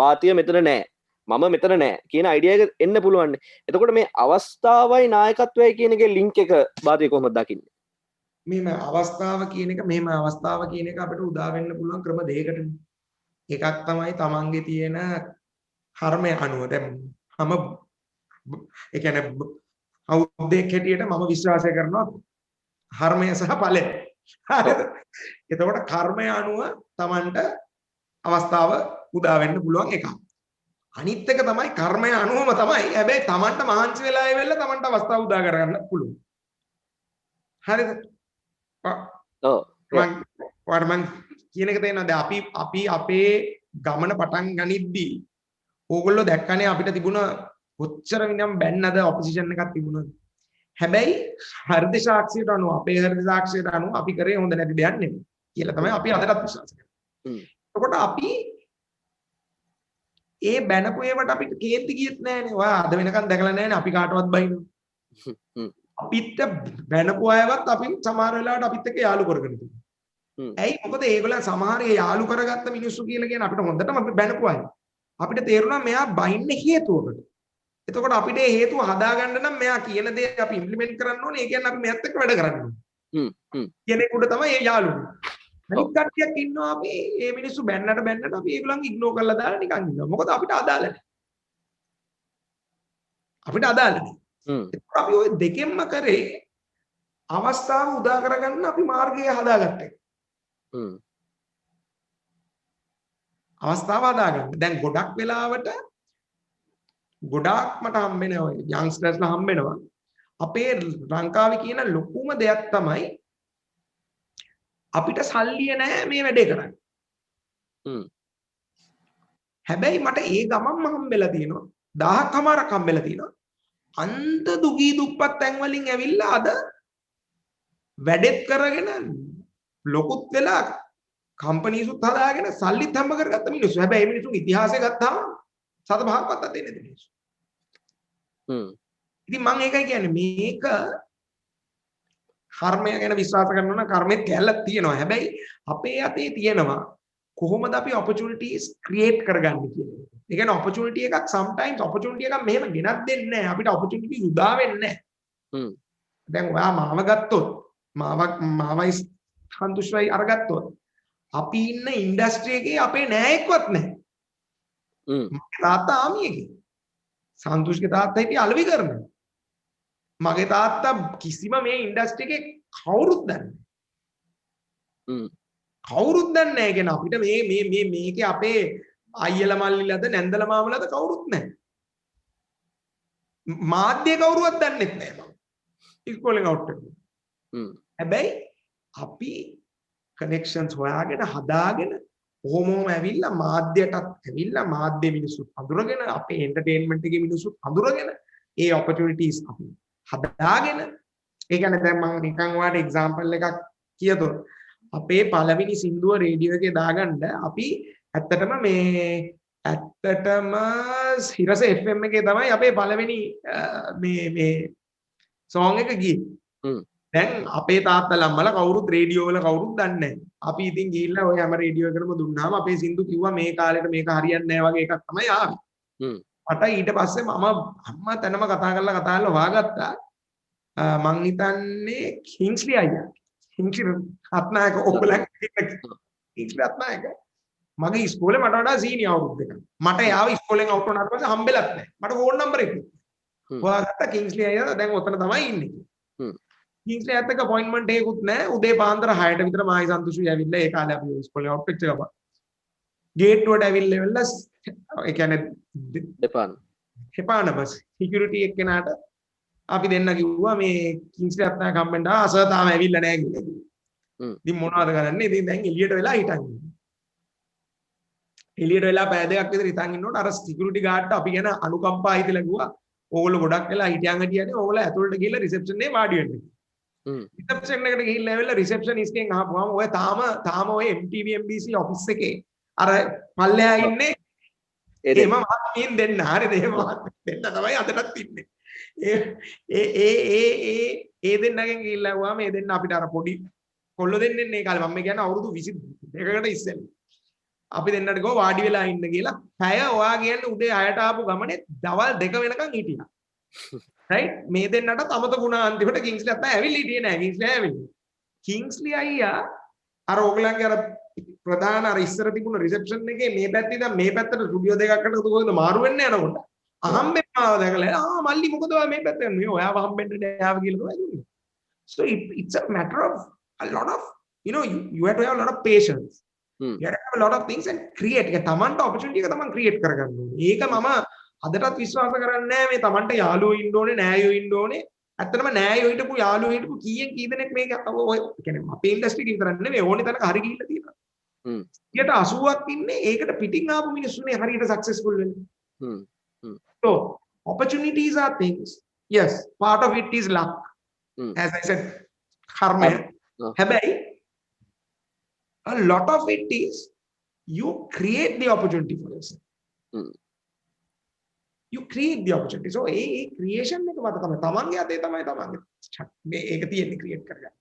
බාතිය මෙතන නෑ. මම මෙතන නෑ කියන අයිඩියා එක එන්න පුළුවන්. එතකොට මේ අවස්ථාවයි නායකත්වයයි කියන එකේ ලින්ක් එක බාතිය කොහොමද දකින්නේ? මෙහෙම අවස්ථාව කියන එක අපිට උදා වෙන්න පුළුවන් ක්‍රම දෙකකටනේ. එකක් තමයි තමන්ගේ තියෙන කර්මය අනුව. දැන් ඒ කියන්නේ අවුද්දෙක් හැටියට මම විශ්වාසය කරනවා කර්මය සහ ඵලය. හරිද? එතකොට කර්මය අනුව තමන්ට අවස්ථාව උදා වෙන්න පුළුවන් එකක්. අනිත් එක තමයි කර්මය අනුවම තමයි. හැබැයි තමන්ට මහන්සි වෙලා ඉවෙලා තමන්ට අවස්ථාව උදා කරගන්න පුළුවන්. හරිද? මම කියන එක තේරෙනවද? අපි අපේ ගමන පටන් ගනිද්දී ඕගොල්ලෝ දැක්කනේ අපිට තිබුණ කොච්චර විනම් බැන්නද ඔපොසිෂන් එකක් තිබුණාද. හැබැයි හෘද සාක්ෂියට අනුව අපේ හෘද සාක්ෂියට අනුව අපි කරේ හොඳ නැති දෙයක් නෙමෙයි කියලා තමයි අපි අදටත් විශ්වාස කරන්නේ. එතකොට අපි ඒ බැනපු ඒවට අපිට කේන්ති ගියෙත් නෑනේ. ඔයා අද වෙනකන් දැකලා නෑනේ අපි කාටවත් බයිනවා. අපිට බැනපු අයවත් අපි සමහර වෙලාවට අපිත් එක්ක යාළු කරගෙන තිබුණා. ඇයි? මොකද ඒගොල්ලන් සමහර යාළු කරගත්ත මිනිස්සු කියලා කියන අපිට හොඳටම අපි බැනපු අය. අපිට තේරුණා මෙයා බයින්නේ හේතුවකට. එතකොට අපිට ඒ හේතුව හදාගන්න නම් මෙයා කියන දේ අපි ඉම්ප්ලිමන්ට් කරන්න ඕනේ. ඒ කියන්නේ අපි මෙයත් එක්ක වැඩ කරන්න ඕනේ. කෙනෙකුට තමයි ඒ යාළුවෝ. අනිත් කට්ටියක් ඉන්නවා අපි මේ මිනිස්සු බැන්නට අපි ඒගොල්ලන් ඉග්නෝර් කරලා දාලා නිකන් ඉන්නවා. මොකද අපිට අදාළ නැහැ. අපි ওই දෙකෙන්ම කරේ අවස්ථාව උදා කරගන්න අපි මාර්ගය හදාගත්තා. අවස්ථාව හදාගන්න. දැන් ගොඩක් වෙලාවට ගොඩාක් මට හම්බෙනවා යන්ග්ස්ටර්ස්ලා හම්බෙනවා අපේ ලංකාවේ කියන ලොකුම දෙයක් තමයි අපිට සල්ලිය නැහැ මේ වැඩේ කරන්න. හැබැයි මට ඒ ගමන්ම හම්බෙලා තියෙනවා 1000ක් කමාරක් හම්බෙලා තියෙනවා. අන්ත දුගී දුප්පත් තැන් වලින් ඇවිල්ලා අද වැඩෙත් කරගෙන ලොකුත් වෙලා කම්පනීසුත් හදාගෙන සල්ලිත් හම්බ කරගත්ත මිනිස්සු. හැබැයි මේ මිනිස්සුගේ ඉතිහාසය ගත්තාම සත පහක්වත් අතේ නැති මිනිස්සු. ඉතින් මම ඒකයි කියන්නේ මේක කර්මය ගැන විශ්වාස කරනවා නම් කර්මෙත් කැලක් තියෙනවා. හැබැයි අපේ අතේ තියෙනවා කොහොමද අපි opportunities create කරගන්නේ කියන එක. ඒ කියන්නේ opportunity එකක් sometimes opportunity එකක් මෙහෙම ගෙනත් දෙන්නේ නැහැ. අපිට opportunity උදා වෙන්නේ නැහැ. දැන් ඔයා මාව ගත්තොත් මාවයි සන්තුෂ්යි අරගත්තොත් අපි ඉන්න ඉන්ඩස්ට්‍රි එකේ අපේ නෑයෙක්වත් නැහැ. මගේ තාත්තා ආමියගේ. සන්තුෂ්ගේ තාත්තා හිටියේ අලෙවි කරන. මගේ තාත්තා කිසිම මේ ඉන්ඩස්ට්‍රි එකේ කවුරුත් දන්නේ නැහැ. කවුරුත් දන්නේ නැහැ කියන අපිට මේකේ අපේ අයියලා මල්ලිලාද නැන්දලා මාමලාද කවුරුත් නැහැ. මාධ්‍ය කවුරුවත් දන්නෙත් නැහැ මම. ඉස්කෝලෙන් අවුට් වෙනවා. හැබැයි අපි කනෙක්ෂන්ස් හොයාගෙන හදාගෙන කොහොමම ඇවිල්ලා මාධ්‍යයටත් ඇවිල්ලා මාධ්‍ය මිනිස්සුත් හඳුරගෙන අපේ එන්ටර්ටේන්මන්ට් එකේ මිනිස්සුත් හඳුරගෙන ඒ ඔපචුනිටිස් අපි හදාගෙන ඒ කියන්නේ දැන් මම නිකන් ඔයාලට එක්සැම්පල් එකක් කියතොත් අපේ පළවෙනි සින්දුව රේඩියෝ එකේ දාගන්න අපි ඇත්තටම හිරස FM එකේ තමයි අපේ පළවෙනි මේ සෝං එක ගියේ. දැන් අපේ තාත්තලා අම්මලා කවුරුත් රේඩියෝ වල කවුරුත් දන්නේ නැහැ. අපි ඉතින් ගිහිල්ලා ඔය හැම රේඩියෝ එකකටම දුන්නාම අපේ සින්දු කිව්වා මේ කාලෙට මේක හරියන්නේ නැහැ වගේ එකක් තමයි ආවේ. මට ඊට පස්සේ මම අම්මා තැනම කතා කරලා හොයාගත්තා. මං හිතන්නේ කිංස්ලි අයියා. Kingsley Ratnayake ඕගලන් Kingsley Ratnayake. මගේ ඉස්කෝලේ මට වඩා සීනියර් අවුරුදු දෙකක්. මට යාව ඉස්කෝලෙන් අවුට් වුණාට පස්සේ හම්බෙලත් නැහැ. මට ෆෝන් නම්බර් එක. හොයාගත්තා කිංස්ලි අයියා දැන් ඔතන තමයි ඉන්නේ. කිංස්ලි අයත් එක්ක අපොයින්ට්මන්ට් එකකුත් නැහැ. උදේ පාන්දර 6ට විතර මායි සන්තුෂ්යි ඇවිල්ලා ඒ කාලේ අපි ඉස්කෝලේ අවුට් වෙච්ච ගමන් ගේට්ටුවට ඇවිල්ලා ඒ කියන්නේ දෙපාන බස් සිකියුරිටි එක්කෙනාට අපි දෙන්න කිව්වා මේ කිංස්ලි රත්නායක හම්බෙන්න අසර් තාම ඇවිල්ලා නැහැ කියලා. ඉතින් මොනවද කරන්නේ? ඉතින් දැන් එළියට වෙලා හිටන් ඉන්නේ. එළියට වෙලා පැය දෙකක් විතර හිටන් ඉන්නකොට අර සිකියුරිටි ගාර්ඩ්ට අපි ගැන අනුකම්පා හිතලා කිව්වා ඕගොල්ලෝ ගොඩක් වෙලා හිටියන් හිටියනේ ඕගොල්ලෝ ඇතුළට ගිහලා රිසෙප්ෂන් එකේ වාඩි වෙන්න. රිසෙප්ෂන් එකට ගිහිල්ලා ඇවිල්ලා රිසෙප්ෂනිස්ට්ගෙන් අහපුවාම ඔය තාම ඔය MTV MBC ඔෆිස් එකේ අර පල්ලෙහා ඉන්නේ එහෙම මහත්මියෙන් දෙන්න හරිද එහෙම දෙන්න තමයි අදටත් ඉන්නේ. ඒ දෙන්නගෙන් ගිහිල්ලා ආවා මේ දෙන්න අපිට අර පොඩි කොල්ල දෙන්නේ මේ කාලේ මම කියන්නේ අවුරුදු 22කට ඉස්සෙල්ලා. අපි දෙන්නට ගෝ වාඩි වෙලා ඉන්න කියලා පැය ඔයා කියන්නේ උදේ 6ට ආපු ගමනේ දවල් 2 වෙනකන් හිටියා. right මේ දෙන්නට අමතකුණා අන්තිමට කිංස්ලි අත්තා ඇවිල්ලා හිටියේ නෑ කිංස්ලි ඇවිල්ලා. කිංස්ලි අයියා අර ඕගලන්ගේ අර ප්‍රධාන අර ඉස්සර තිබුණ රිසෙප්ෂන් එකේ මේ පැත්තේ ඉඳන් මේ පැත්තට ස්ටුඩියෝ දෙකකට කොහොමද මාරු වෙන්නේ යනකොට අහම්බෙන්නාව දැකලා මල්ලි මොකද ඔයා මේ පැත්තට යන්නේ ඔයාව හම්බෙන්න නෑව කියලා තමයි. So it's a matter of a lot of you have to have a lot of patience. You have to have a lot of things and create. ඒක තමන්ට opportunity එක තමන් create කරගන්න ඕනේ. ඒක මම අදටත් විශ්වාස කරන්නේ නැහැ මේ තමන්ට යාළුවෝ ඉන්න ඕනේ නෑයෝ ඉන්න ඕනේ. ඇත්තටම නෑයෝ හිටපු යාළුවෝ හිටපු කීයෙන් කී දෙනෙක් මේක ඔය කියන්නේ අපේ ඉන්ඩස්ට්‍රි එකේ විතරක් නෙමෙයි ඕනේ තැනක හරි ගිහිල්ලා තියෙනවා. 80ක් ඉන්නේ ඒකට පිටින් ආපු මිනිස්සුනේ හරියට සක්සස්ෆුල් වෙන්නේ. So opportunities are things. Yes, part of it is luck. As I said, karma. හැබැයි a lot of it is you create the opportunity for yourself. You create the opportunity. So A creation එක මත තමයි තමන්ගේ අතේ තමයි තමන්ගේ මේ ඒක තියෙන්නේ create කරගන්න.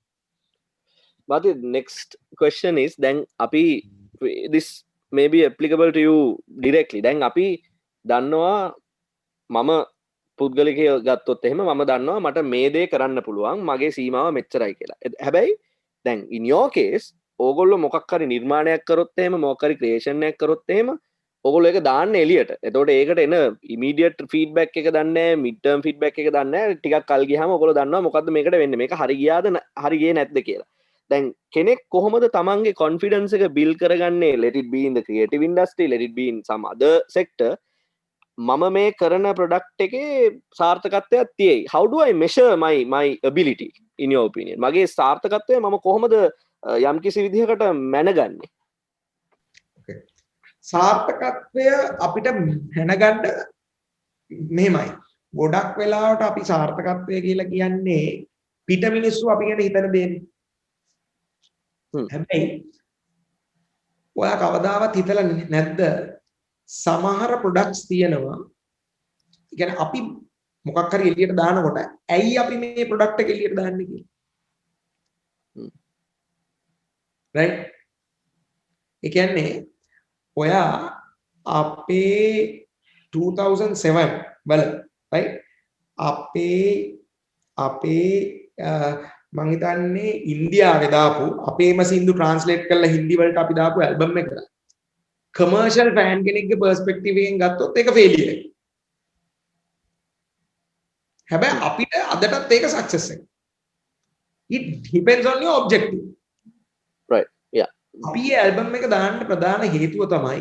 But the next question is then api this may be applicable to you directly. Then api දන්නවා මම පුද්ගලිකව ගත්තොත් එහෙම මම දන්නවා මට මේ දේ කරන්න පුළුවන් මගේ සීමාව මෙච්චරයි කියලා. හැබැයි දැන් in your case ඕගොල්ලෝ මොකක් හරි නිර්මාණයක් කරොත් එහෙම මොකක් හරි ක්‍රියේෂන් එකක් කරොත් එහෙම ඔගොල්ලෝ ඒක දාන්න එළියට. එතකොට ඒකට එන ඉමීඩියට් ෆීඩ්බැක් එක දන්නේ නැහැ, මිඩ් ටර්ම් ෆීඩ්බැක් එක දන්නේ නැහැ. ටිකක් කල් ගියාම ඔගොල්ලෝ දන්නවා මොකද්ද මේකට වෙන්නේ. මේක හරි ගියාද හරි ගියේ නැද්ද කියලා. දැන් කෙනෙක් කොහොමද තමන්ගේ කොන්ෆිඩන්ස් එක බිල්ඩ් කරගන්නේ? let it be in the creative industry, let it be in some other sector. මම මේ කරන ප්‍රොඩක්ට් එකේ සාර්ථකත්වයක් තියෙයි. How do I measure my ability in your opinion? මගේ සාර්ථකත්වය මම කොහොමද යම්කිසි විදිහකට මැනගන්නේ? Okay. සාර්ථකත්වය අපිට දැනගන්න මෙහෙමයි. ගොඩක් වෙලාවට අපි සාර්ථකත්වය කියලා කියන්නේ පිට මිනිස්සු අපි ගැන හිතන දෙන්නේ. හැබැයි ඔයා කවදාවත් හිතලා නැද්ද සමහර ප්‍රොඩක්ට්ස් තියෙනවා. ඒ කියන්නේ අපි මොකක් හරි එළියට දානකොට ඇයි අපි මේ ප්‍රොඩක්ට් එක එළියට දාන්නේ කියලා. right? ඒ කියන්නේ ඔයා අපේ 2007 වල right අපේ මං හිතන්නේ ඉන්දියාවේ දාපු අපේම සින්දු ට්‍රාන්ස්ලේට් කරලා හින්දි වලට අපි දාපු ඇල්බම් එක කමර්ෂල් ෆෑන් කෙනෙක්ගේ පර්ස්පෙක්ටිව් එකෙන් ගත්තොත් ඒක ෆේලියර් එකක්. හැබැයි අපිට අදටත් ඒක සක්සස් එකක්. it depends on your objective. right yeah. අපි මේ ඇල්බම් එක දාන්න ප්‍රධාන හේතුව තමයි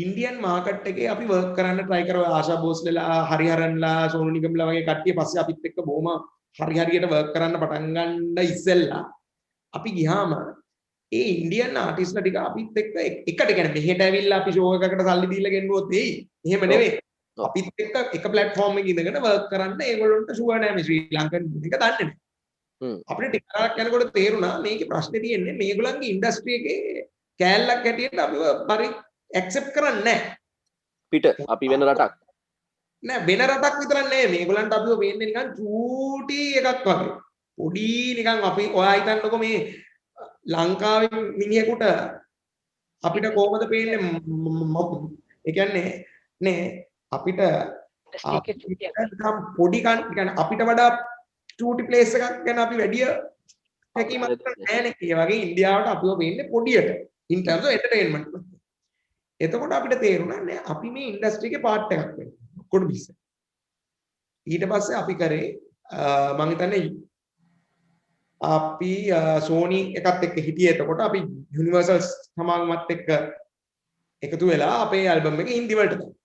ඉන්දියන් මාකට් එකේ අපි වර්ක් කරන්න try කරා ආශා භෝස්ලේලා හරිහරන්ලා සෝනු නිගම්ලා වගේ කට්ටිය පස්සේ අපිත් එක්ක බොහොම හරියට වර්ක් කරන්න පටන් ගන්න ඉස්සෙල්ලා අපි ගියාම ඒ ඉන්දියන් ආටිස්ට්ලා ටික අපිත් එක්ක එකට කියන්නේ මෙහෙට ඇවිල්ලා අපි ෂෝ එකකට සල්ලි දීලා ගෙන්නුවොත් එයි. එහෙම නෙවෙයි. අපිත් එක්ක එක platform එකක ඉඳගෙන වර්ක් කරන්න ඒගොල්ලොන්ට ෂුවර් නෑ මේ ශ්‍රී ලංකන් එක දන්නේ නෑ. අපිට ටික කාලයක් යනකොට තේරුණා මේකේ ප්‍රශ්නේ තියෙන්නේ මේගොල්ලන්ගේ ඉන්ඩස්ට්‍රි එකේ කෑල්ලක් හැටියට අපිව පරි ඇක්සෙප්ට් කරන්නේ නෑ. පිට අපි වෙන රටක්. නෑ වෙන රටක් විතරක් නෙවෙයි මේගොල්ලන්ට අපිව වෙන්නේ නිකන් චූටි එකක් වගේ. පොඩි නිකන් අපි ඔයා හිතන්නකො මේ ලංකාවේ මිනිහෙකුට අපිට කොහොමද පේන්නේ ඒ කියන්නේ නේ අපිට පොඩි කියන්නේ අපිට වඩා චූටි ප්ලේස් එකක් ගැන අපි වැඩි හැකීමක් නැහැ නේ. ඒ වගේ ඉන්දියාවට අපිව පේන්නේ පොඩියට in terms of entertainment. එතකොට අපිට තේරුණා නේ අපි මේ ඉන්ඩස්ට්‍රි එකේ පාර්ට් එකක් වෙන්න. කොඩ බිස්. ඊට පස්සේ අපි කරේ මම හිතන්නේ අපි සෝනි එකත් එක්ක හිටියේ. එතකොට අපි යුනිවර්සල් සමාගමත් එක්ක එකතු වෙලා අපේ ඇල්බම් එක හින්දි වලට දානවා.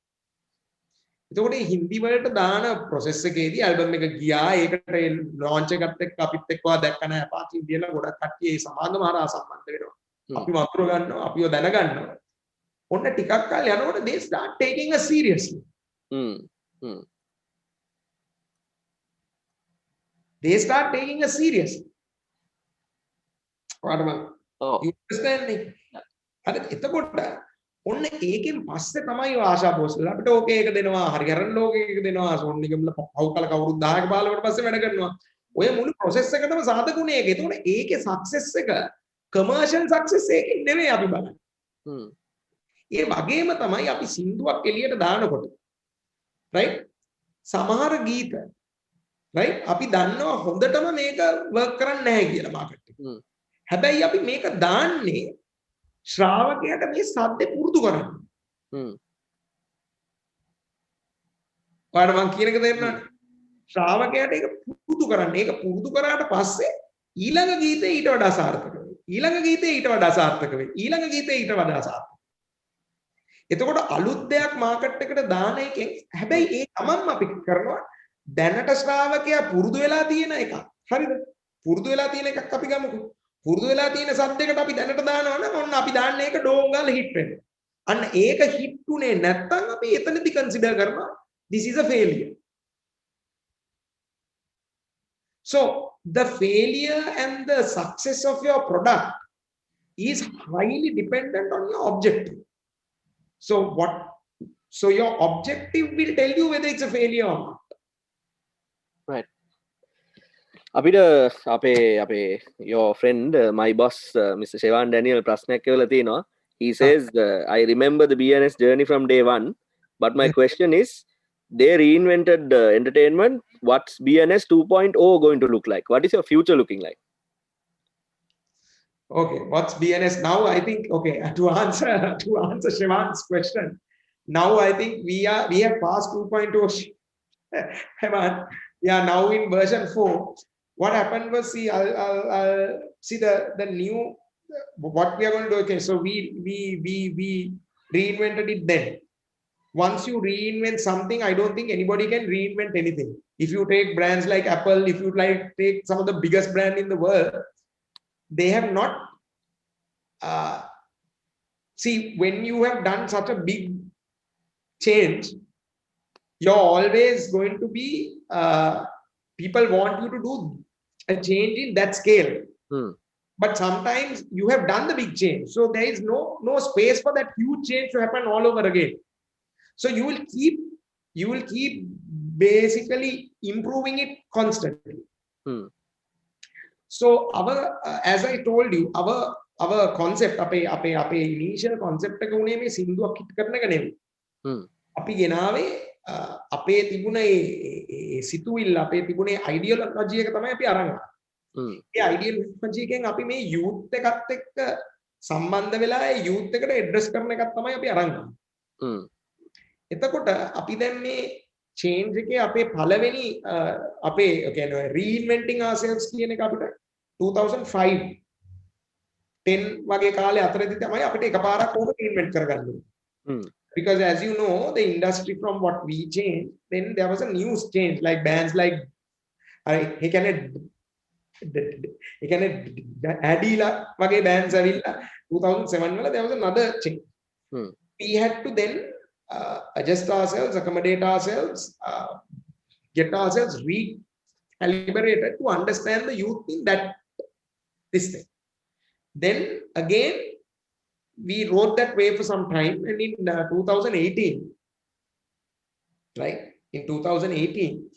එතකොට මේ හින්දි වලට දාන process එකේදී ඇල්බම් එක ගියා. ඒකට launch එකත් එක්ක අපිත් එක්කවා දැක්ක නැහැ. අපාචි ඉන්දියාලා ගොඩක් කට්ටිය මේ සමාගම හරහා සම්බන්ධ වෙනවා. අපි වතුර ගන්නවා, අපිව දැන ගන්නවා. ඔන්න ටිකක් කාලේ යනකොට they start taking us seriously. They start taking us seriously. you understand me? හරි එතකොට ඔන්න ඒකෙන් පස්සේ තමයි ආශා භෝස්ලලා අපිට ඕකේ එක දෙනවා හරිහරන් ලෝකේ එක දෙනවා සෝන් නිගම්ල පව් කල කවුරුත් 10ක 15කට පස්සේ වැඩ කරනවා. ඔය මුළු process එකටම සාධකුණේ ඒක. ඒතකොට ඒකේ success එක commercial success එකකින් නෙවෙයි අපි බලන්නේ. ඒ වගේම තමයි අපි සින්දුවක් එළියට දානකොට right සමහර ගීත right අපි දන්නවා හොඳටම මේක work කරන්නේ නැහැ කියලා මාකට් එකේ. හැබැයි අපි මේක දාන්නේ ශ්‍රාවකයාට මේ සද්දේ පුරුදු කරන්න. ඔයාලට මම කියන එක තේරෙනවද? ශ්‍රාවකයාට ඒක පුරුදු කරන්න. ඒක පුරුදු කරාට පස්සේ ඊළඟ ගීතේ ඊට වඩා සාර්ථක වෙයි. ඊළඟ ගීතේ ඊට වඩා සාර්ථක වෙයි. ඊළඟ ගීතේ ඊට වඩා සාර්ථක. එතකොට අලුත් දෙයක් මාකට් එකට දාන එකෙන් හැබැයි ඒ තමන්ම අපි කරනවා දැනට ශ්‍රාවකයා පුරුදු වෙලා තියෙන එක. හරිද? පුරුදු වෙලා තියෙන එකක් අපි ගමුකෝ. පුරුදු වෙලා තියෙන සද්දයකට අපි දැනට දානවා නම් ඔන්න අපි දාන්න ඒක ඩෝංගල් හිට් වෙනවා. අන්න ඒක හිට් උනේ නැත්තම් අපි එතනදී කන්සිඩර් කරනවා this is a failure. So the failure and the success of your product is highly dependent on your objective. So your objective will tell you whether it's a failure or not. Right. අපිට අපේ your friend my boss Mr. Shevan Daniel ප්‍රශ්නයක් කියලා තියෙනවා. He says I remember the BNS journey from day one, but my question is they reinvented entertainment. What's BNS 2.0 going to look like? What is your future looking like? Okay, what's BNS now? I think to answer Shevan's question, now I think we have passed 2.0. Heman, we are now in version 4. What happened was, see, I'll see the new what we are going to do. Okay, so we reinvented it then. once you reinvent something, I don't think anybody can reinvent anything. If you take brands like Apple, if you take some of the biggest brand in the world, they have not, see, when you have done such a big change, you're always going to be, people want you to do a change in that scale. But sometimes you have done the big change. So there is no space for that huge change to happen all over again. So you will keep basically improving it constantly. So our, as I told you, our concept, ape initial concept එක උනේ මේ සින්දුවක් හිට කරන එක නෙවෙයි. අපි ගෙනාවේ අපේ තිබුණ ඒ සිතුවිල්ල, අපේ තිබුණේ ideology එක තමයි අපි අරන් ආවේ. ඒ ideology එකෙන් අපි මේ youth එකත් එක්ක සම්බන්ධ වෙලා ඒ youth එකට address කරන එකක් තමයි අපි අරන් ආවේ. එතකොට අපි දැන් මේ change එකේ අපේ පළවෙනි අපේ කියන්නේ reinventing ourselves කියන එක අපිට 2005 10 වගේ කාලේ අතරදී තමයි අපිට එකපාරක් කොහොම reinvent කරගන්න ඕනේ. Because as you know, the industry from what we changed, then there was a new change, like bands like he can Adila wage bands avilla 2007 wala there was another change. We had to then adjust ourselves, accommodate ourselves, get ourselves recalibrated to understand the youth in that this thing. Then again we rode that wave for some time, and in 2018, right, in 2018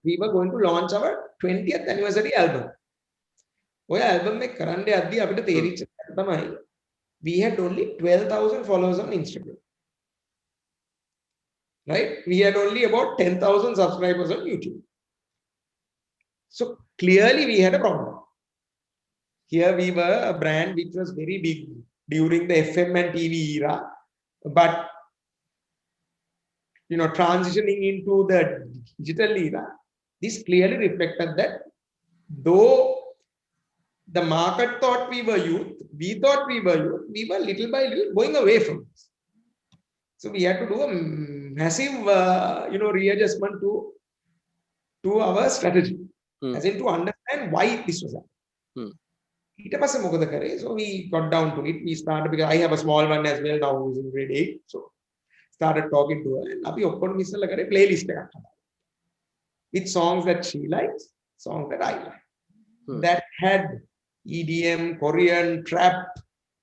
we were going to launch our 20th anniversary album. ඔය album එක කරන්න යද්දී අපිට තේරිච්ච එක තමයි we had only 12,000 followers on Instagram, right? We had only about 10,000 subscribers on YouTube. So clearly we had a problem. Here we were a brand which was very big during the FM and TV era, but you know, transitioning into the digital era, this clearly reflected that though the market thought we were youth, we thought we were youth, we were little by little going away from this. So we had to do a massive, you know, readjustment to our strategy, as in to understand why this was happening. So we got down to it. We started, because I have a small one as well now who's in grade 8. So started talking to her, and abhi okkon misala kare playlist ekak with songs that she likes, songs that I like. That had EDM, Korean, trap,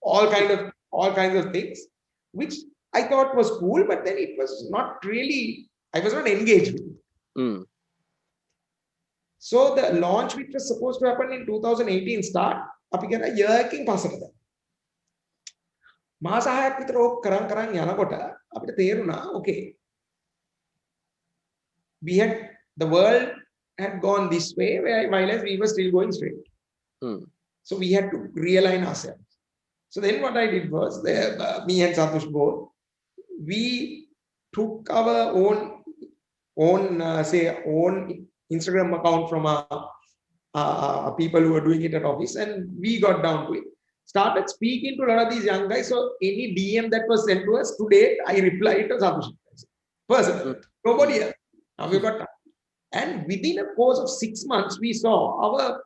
all kinds of things, which I thought was cool, but then it was not really, I was not engaged with it. So the launch, which was supposed to happen in 2018, start අපි කියන year එකකින් පස්සට මාස 6ක් විතර ඕක කරන් යනකොට අපිට තේරුණා okay, the world had gone this way while we were still going straight. So we had to realign ourselves. So then what I did was, me and Satush both, we took our own Instagram account from people who were doing it at office, and we got down to it. Started speaking to a lot of these young guys. So any DM that was sent to us today, I replied to Satush personally. Nobody else. Now we got time. And within a course of 6 months, we saw our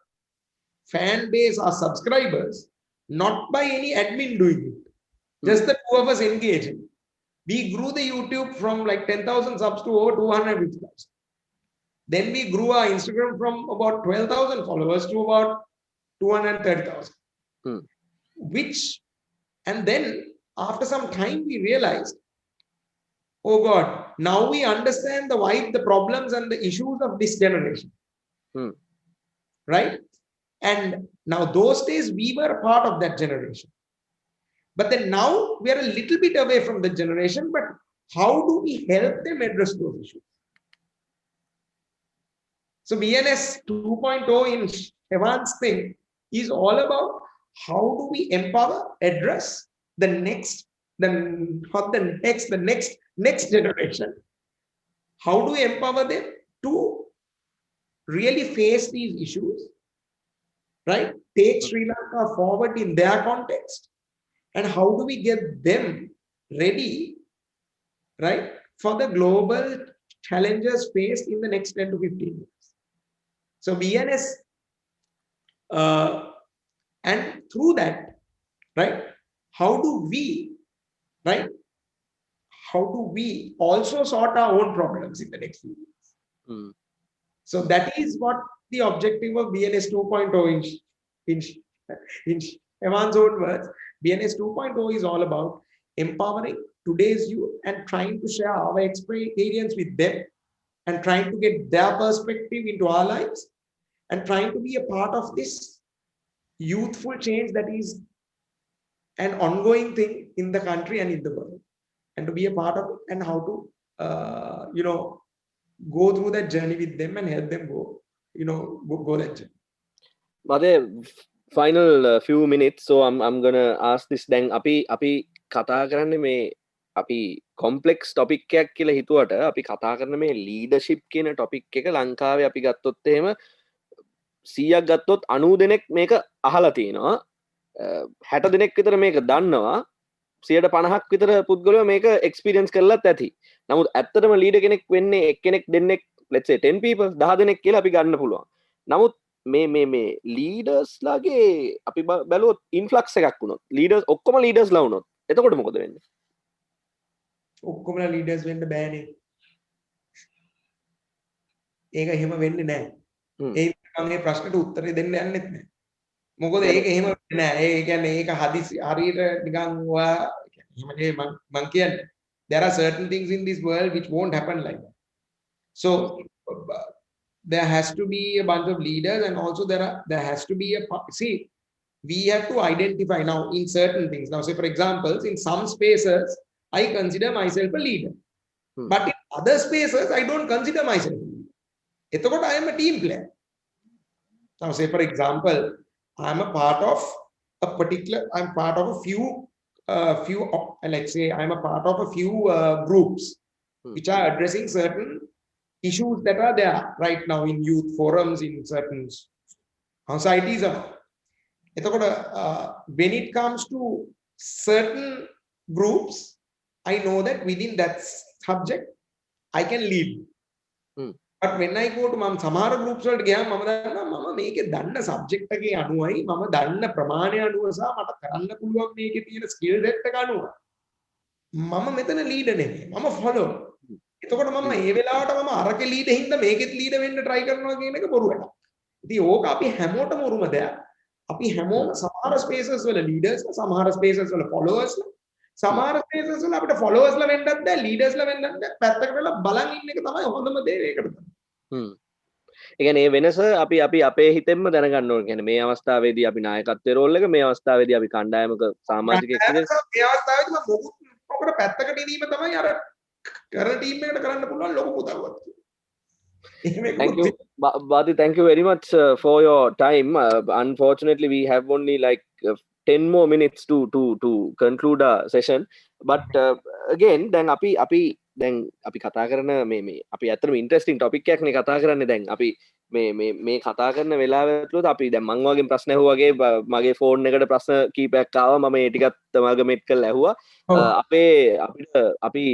fan base, our subscribers, not by any admin doing it, just the two of us engaging. We grew the YouTube from like 10,000 subs to over 250,000. Then we grew our Instagram from about 12,000 followers to about 230,000. And then after some time we realized, oh God, now we understand the vibe, the problems and the issues of this generation. Right? And now those days we were a part of that generation. But then now we are a little bit away from the generation, but how do we help them address those issues? So BNS 2.0 in Evan's thing is all about how do we empower, address the next generation. How do we empower them to really face these issues, right? Take Sri Lanka forward in their context, and how do we get them ready, right, for the global challenges faced in the next 10 to 15 years. So BNS, and through that, right, how do we, right, how do we also sort our own problems in the next few years? So that is what the objective of BNS 2.0 in Evan's own words. BNS 2.0 is all about empowering today's youth and trying to share our experience with them and trying to get their perspective into our lives and trying to be a part of this youthful change that is an ongoing thing in the country and in the world, and to be a part of it and how to go through that journey with them and help them go that journey. But final few minutes, so I'm gonna ask this. Then අපි කතා කරන්නේ මේ අපි complex topic එකක් කියලා හිතුවට අපි කතා කරන මේ ලීඩර්ෂිප් කියන ටොපික් එක ලංකාවේ අපි ගත්තොත් එහෙම 100ක් ගත්තොත් 90 දෙනෙක් මේක අහලා තිනවා, 60 දෙනෙක් විතර මේක දන්නවා, 150ක් විතර පුද්ගලයෝ මේක එක්ස්පීරියන්ස් කරලත් ඇති. නමුත් ඇත්තටම ලීඩර් කෙනෙක් වෙන්නේ එක්කෙනෙක් දෙන්නෙක්, let's say 10 people 10 දෙනෙක් කියලා අපි ගන්න පුළුවන්. නමුත් මේ ලීඩර්ස් ලාගේ අපි බැලුවොත් ඉන්ෆ්ලක්ස් එකක් වුණොත්, ලීඩර්ස් ඔක්කොම ලීඩර්ස් ලා වුණොත් එතකොට මොකද වෙන්නේ? ඔක්කොමලා ලීඩර්ස් වෙන්න බෑනේ. ඒක එහෙම වෙන්නේ නැහැ. ඒ මම මේ ප්‍රශ්නට උත්තරේ දෙන්න යන්නෙත් නැහැ. මොකද ඒක එහෙම වෙන්නේ නැහැ. ඒ කියන්නේ ඒක හදිසි හරියට නිකන් ඔයා එහෙම මම කියන්නේ there are certain things in this world which won't happen like that. So there has to be a bunch of leaders, and also there has to be we have to identify now in certain things. Now say for example, in some spaces I consider myself a leader, but in other spaces I don't consider myself a leader. Etakota I am a team player. Now say for example, I'm part of a few let's say I'm a part of a few groups which are addressing certain issues that are there right now in youth forums, in certain societies. When it comes to certain groups, I know that within that subject I can lead. But when I go to samara groups වලට ගියාම මම දන්නවා මම මේකේ දන්න subject එකේ අනුවයි මම දන්න ප්‍රමාණය අනුව සහ මට කරන්න පුළුවන් මේකේ තියෙන ස්කිල් සෙට් එක අනුව මම මෙතන ලීඩර් නෙමෙයි, මම ෆලෝ. එතකොට මම මේ වෙලාවට මම අරකේ ලීඩර් හින්දා මේකෙත් ලීඩර් වෙන්න try කරනවා කියන එක බොරු වැඩක්. ඉතින් ඕක අපි හැමෝටම උරුම දෙයක්. අපි හැමෝම සමහර ස්පේසස් වල ලීඩර්ස්, සමහර ස්පේසස් වල ෆලෝවර්ස්, සමහර ස්පේසස් වල අපිට ෆලෝවර්ස් ලා වෙන්නත් බෑ, ලීඩර්ස් ලා වෙන්නත් බෑ. පැත්තකට වෙලා බලන් ඉන්න එක තමයි හොඳම දේ ඒකට. ඒ කියන්නේ මේ වෙනස අපි අපේ හිතෙන්ම දැනගන්න ඕනේ. කියන්නේ මේ අවස්ථාවේදී අපි නායකත්වයේ රෝල් එක, මේ අවස්ථාවේදී අපි කණ්ඩායමක සමාජිකයෙක් විදිහට, මේ අවස්ථාවේදී මම මොකද පැත්තකට ඉඳීම තමයි අර කරන ටීම් එකට කරන්න පුළුවන් ලොකු උදව්වක්. Thank you, Badi. Thank you very much for your time. Unfortunately, we have only like 10 more minutes to conclude our session. But again, then අපි කතා කරන මේ අපි ඇත්තටම ඉන්ටරෙස්ටිං ටොපික් එකක් නේ කතා කරන්නේ. දැන් අපි මේ කතා කරන වෙලාව ඇතුළත අපි දැන් මං වගේ ප්‍රශ්න ඇහුවා වගේ මගේ ෆෝන් එකට ප්‍රශ්න කීපයක් ආවා. මම ඒ ටිකත් අමල්ගමේට් කරලා ඇහුවා. අපි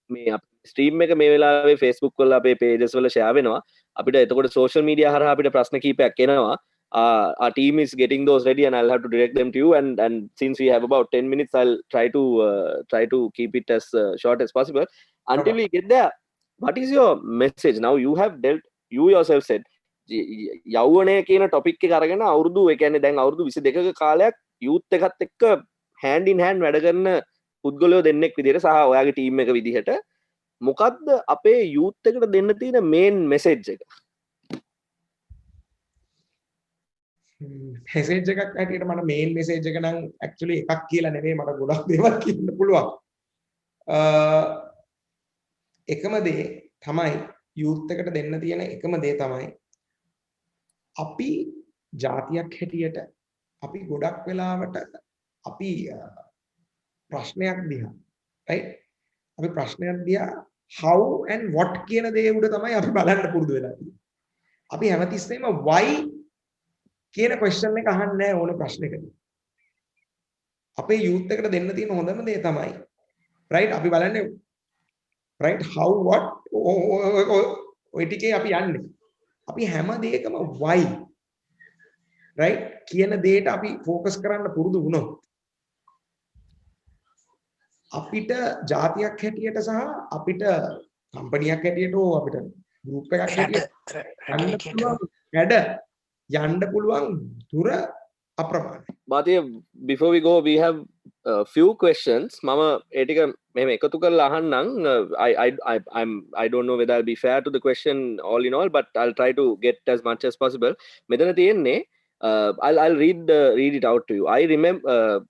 මේ ස්ට්‍රීම් එක මේ වෙලාවේ Facebook වල අපේ pages වල share වෙනවා. අපිට එතකොට social media හරහා අපිට ප්‍රශ්න කීපයක් එනවා. Our team is getting those ready and I'll have to direct them to you, and since we have about 10 minutes I'll try to keep it as short as possible. Until we get there, what is your message? Now you yourself said යෞවනය කියන topic එක අරගෙන අවුරුදු ඒ කියන්නේ දැන් අවුරුදු 22ක කාලයක් youth එකත් එක්ක hand in hand වැඩ කරන පුද්ගලයෝ දෙන්නෙක් විදිහට සහ ඔයාගේ team එක විදිහට මොකද්ද අපේ youth එකට දෙන්න තියෙන main message එක? message එකක් ඇටියට මට main message එක නම් actually එකක් කියලා නෙමෙයි, මට ගොඩක් දේවල් කියන්න පුළුවන්. එකම දේ තමයි youth එකට දෙන්න තියෙන එකම දේ තමයි අපි ජාතියක් හැටියට අපි ගොඩක් වෙලාවට අපි ප්‍රශ්නයක් දිහා right අපි ප්‍රශ්නයක් දිහා how and what කියන දේ උඩ තමයි අපි බලන්න පුරුදු වෙලා තියෙන්නේ. අපි හැමතිස්සෙම why කියන question එක අහන්නේ නැහැ ඕනේ ප්‍රශ්නයකදී. අපේ youth එකට දෙන්න තියෙන හොඳම දේ තමයි right අපි බලන්නේ right how what ඔය ටිකේ අපි යන්නේ අපි හැම දෙයකම why right කියන දෙයට අපි ફોකස් කරන්න පුරුදු වුණොත් අපිට જાතියක් හැටියට සහ අපිට කම්පැනියක් හැටියට ඕ අපිට ගෲප් එකක් හැටියට යන්න පුළුවන් දුර අප්‍රමාණයි. Bhatia, before we go, we have a few questions. Mama, etika meme ekatu karala ahannan. I don't know whether I'll be fair to the question all in all, but I'll try to get as much as possible. Medana thiyenne, I'll read it out to you. I remember.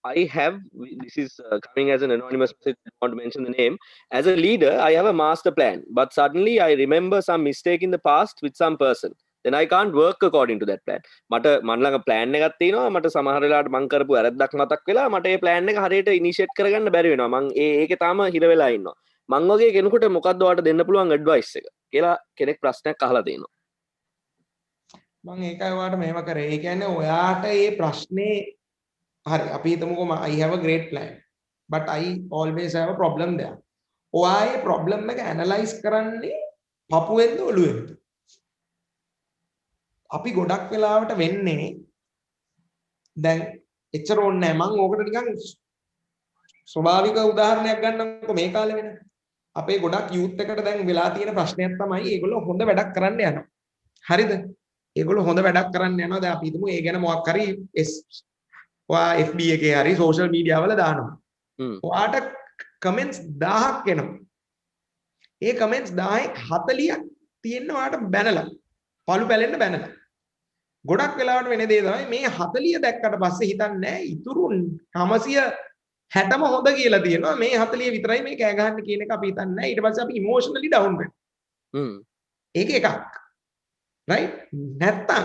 I have, this is coming as an anonymous message, I don't want to mention the name. As a leader, I have a master plan, but suddenly I remember some mistake in the past with some person. Then I can't work according to that plan. මට මන් ළඟ plan එකක් තියෙනවා. මට සමහර වෙලාවට මං කරපු වැරද්දක් මතක් වෙලා මට ඒ plan එක හරියට initiate කරගන්න බැරි වෙනවා. මං ඒකේ තාම හිර වෙලා ඉන්නවා. මං වගේ කෙනෙකුට මොකක්ද ඔයාලට දෙන්න පුළුවන් advice එක කියලා කෙනෙක් ප්‍රශ්නයක් අහලා තියෙනවා. මං ඒකයි ඔයාලට මෙහෙම කරේ. ඒ කියන්නේ ඔයාට මේ ප්‍රශ්නේ හරි අපි හිතමුකෝ I have a great plan but I always have a problem there. ඔයාගේ problem එක analyze කරන්නේ පපුවෙන්ද ඔළුවෙන්ද? අපි ගොඩක් වෙලාවට වෙන්නේ දැන් එච්චර ඕනේ නැහැ මම ඕකට නිකන් ස්වභාවික උදාහරණයක් ගන්නම්කො මේ කාලේ වෙන අපේ ගොඩක් youth එකට දැන් වෙලා තියෙන ප්‍රශ්නයක් තමයි ඒගොල්ලෝ හොඳ වැඩක් කරන්න යනවා හරිද ඒගොල්ලෝ හොඳ වැඩක් කරන්න යනවා දැන් අපි හිතමු ඒ ගැන මොකක් හරි ඔයා FB එකේ හරි social media වල දානවා ඔයාට comments 1000ක් එනවා ඒ comments 1000ක් 40ක් තියෙනවා ඔයාට බැනලා පළු පැලෙන්න බැනලා ගොඩක් වෙලාවට වෙන දේ තමයි මේ 40 දැක්කට පස්සේ හිතන්නේ නැහැ ඉතුරු 960ම හොඳ කියලා තියෙනවා මේ 40 විතරයි මේ කෑ ගහන්න කියන එක අපි හිතන්නේ නැහැ ඊට පස්සේ අපි ඉමෝෂනලි ඩවුන් වෙනවා ඒක එකක් right නැත්තම්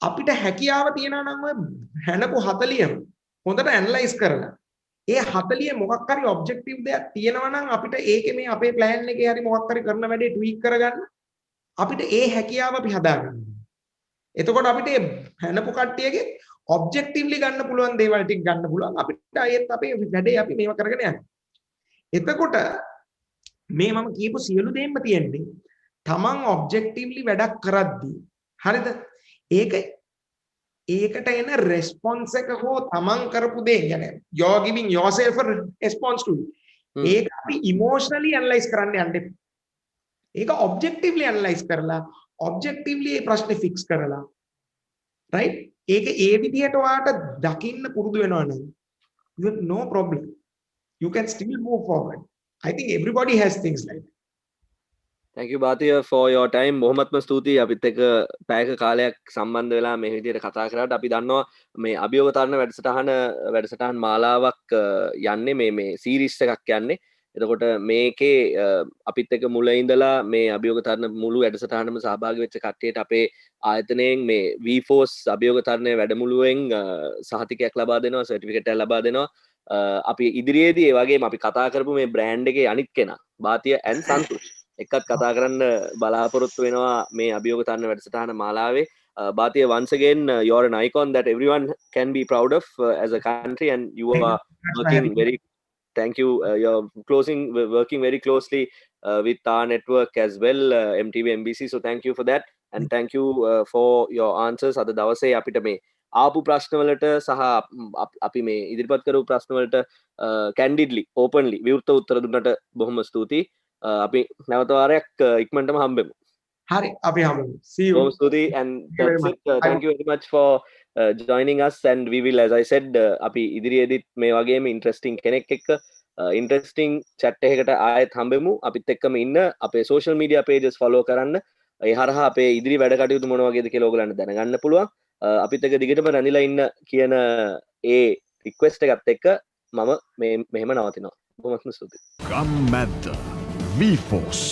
අපිට හැකියාව තියනවා නම් ඔය හැනපු 40ම හොඳට ඇනලයිස් කරලා ඒ 40 මොකක් හරි ඔබ්ජෙක්ටිව් දෙයක් තියෙනවා නම් අපිට ඒකේ මේ අපේ ප්ලෑන් එකේ හරි මොකක් හරි කරන වැඩේ ට්වීක් කරගන්න අපිට ඒ හැකියාව අපි හදාගන්න. එතකොට අපිට හැනපු කට්ටියගේ ඔබ්ජෙක්ටිව්ලි ගන්න පුළුවන් දේවල් ටික ගන්න පුළුවන්. අපිට ආයෙත් අපේ වැඩේ අපි මේව කරගෙන යනවා. එතකොට මේ මම කියපු සියලු දේම තියෙන්නේ තමන් ඔබ්ජෙක්ටිව්ලි වැඩක් කරද්දී හරිද? ඒකට එන රෙස්පොන්ස් එක හෝ තමන් කරපු දේ يعني you are giving yourself a response to it. ඒක අපි emotionally analyze කරන්න යන්න එපා. ඒක objectively analyze කරලා objectively ඒ ප්‍රශ්නේ fix කරලා right ඒක ඒ විදිහට ඔයාට දකින්න පුරුදු වෙනවා නම් you have no problem you can still move forward. I think everybody has things like that. Thank you Bhatia for your time. බොහොමත්ම ස්තුතියි අපිත් එක්ක පැයක කාලයක් සම්බන්ධ වෙලා මේ විදිහට කතා කරාට. අපි දන්නවා මේ අභියෝග තරණ වැඩසටහන් මාලාවක් යන්නේ මේ සීරීස් එකක් යන්නේ. එතකොට මේකේ අපිත් එක්ක මුල ඉඳලා මේ අභියෝග තරණ මුළු වැඩසටහනම සහභාගී වෙච්ච කට්ටියට අපේ ආයතනයෙන් මේ V-Force අභියෝග තරණයේ වැඩමුළුවෙන් සහතිකයක් ලබා දෙනවා, සර්ටිෆිකේට් එකක් ලබා දෙනවා. අපි ඉදිරියේදී ඒ වගේම අපි කතා කරපු මේ බ්‍රෑන්ඩ් එකේ අනිත් කෙනා Bhatia and Santush එක්කත් කතා කරන්න බලාපොරොත්තු වෙනවා මේ අභියෝග තරණ වැඩසටහන මාලාවේ. Bhatia, once again you're an icon that everyone can be proud of as a country and you are working very thank you you're working very closely with our network as well MTV MBC, so thank you for that and thank you for your answers. අද දවසේ අපිට මේ ආපු ප්‍රශ්න වලට සහ අපි මේ ඉදිරිපත් කරපු ප්‍රශ්න වලට candidly openly විවෘත උත්තර දුන්නට බොහොම ස්තුතියි. අපි නැවත වාරයක් ඉක්මනටම හම්බෙමු. හරි අපි හම්බෙමු. See you. බොහොම ස්තුතියි and that's it. Thank you very much for joining us and we will, as I said, අපි ඉදිරියේදීත් මේ වගේම interesting කෙනෙක් එක්ක interesting chat එකකට ආයෙත් හම්බෙමු. අපිත් එක්කම ඉන්න අපේ social media pages follow කරන්න. ඒ හරහා අපේ ඉදිරි වැඩ කටයුතු මොන වගේද කියලා ඔයගලන්ට දැනගන්න පුළුවන්. අපිත් එක්ක දිගටම රැඳිලා ඉන්න කියන ඒ request එකත් එක්ක මම මෙහෙම නවතිනවා. බොහොමත්ම ස්තුතියි. ගම්මැද්ද V-Force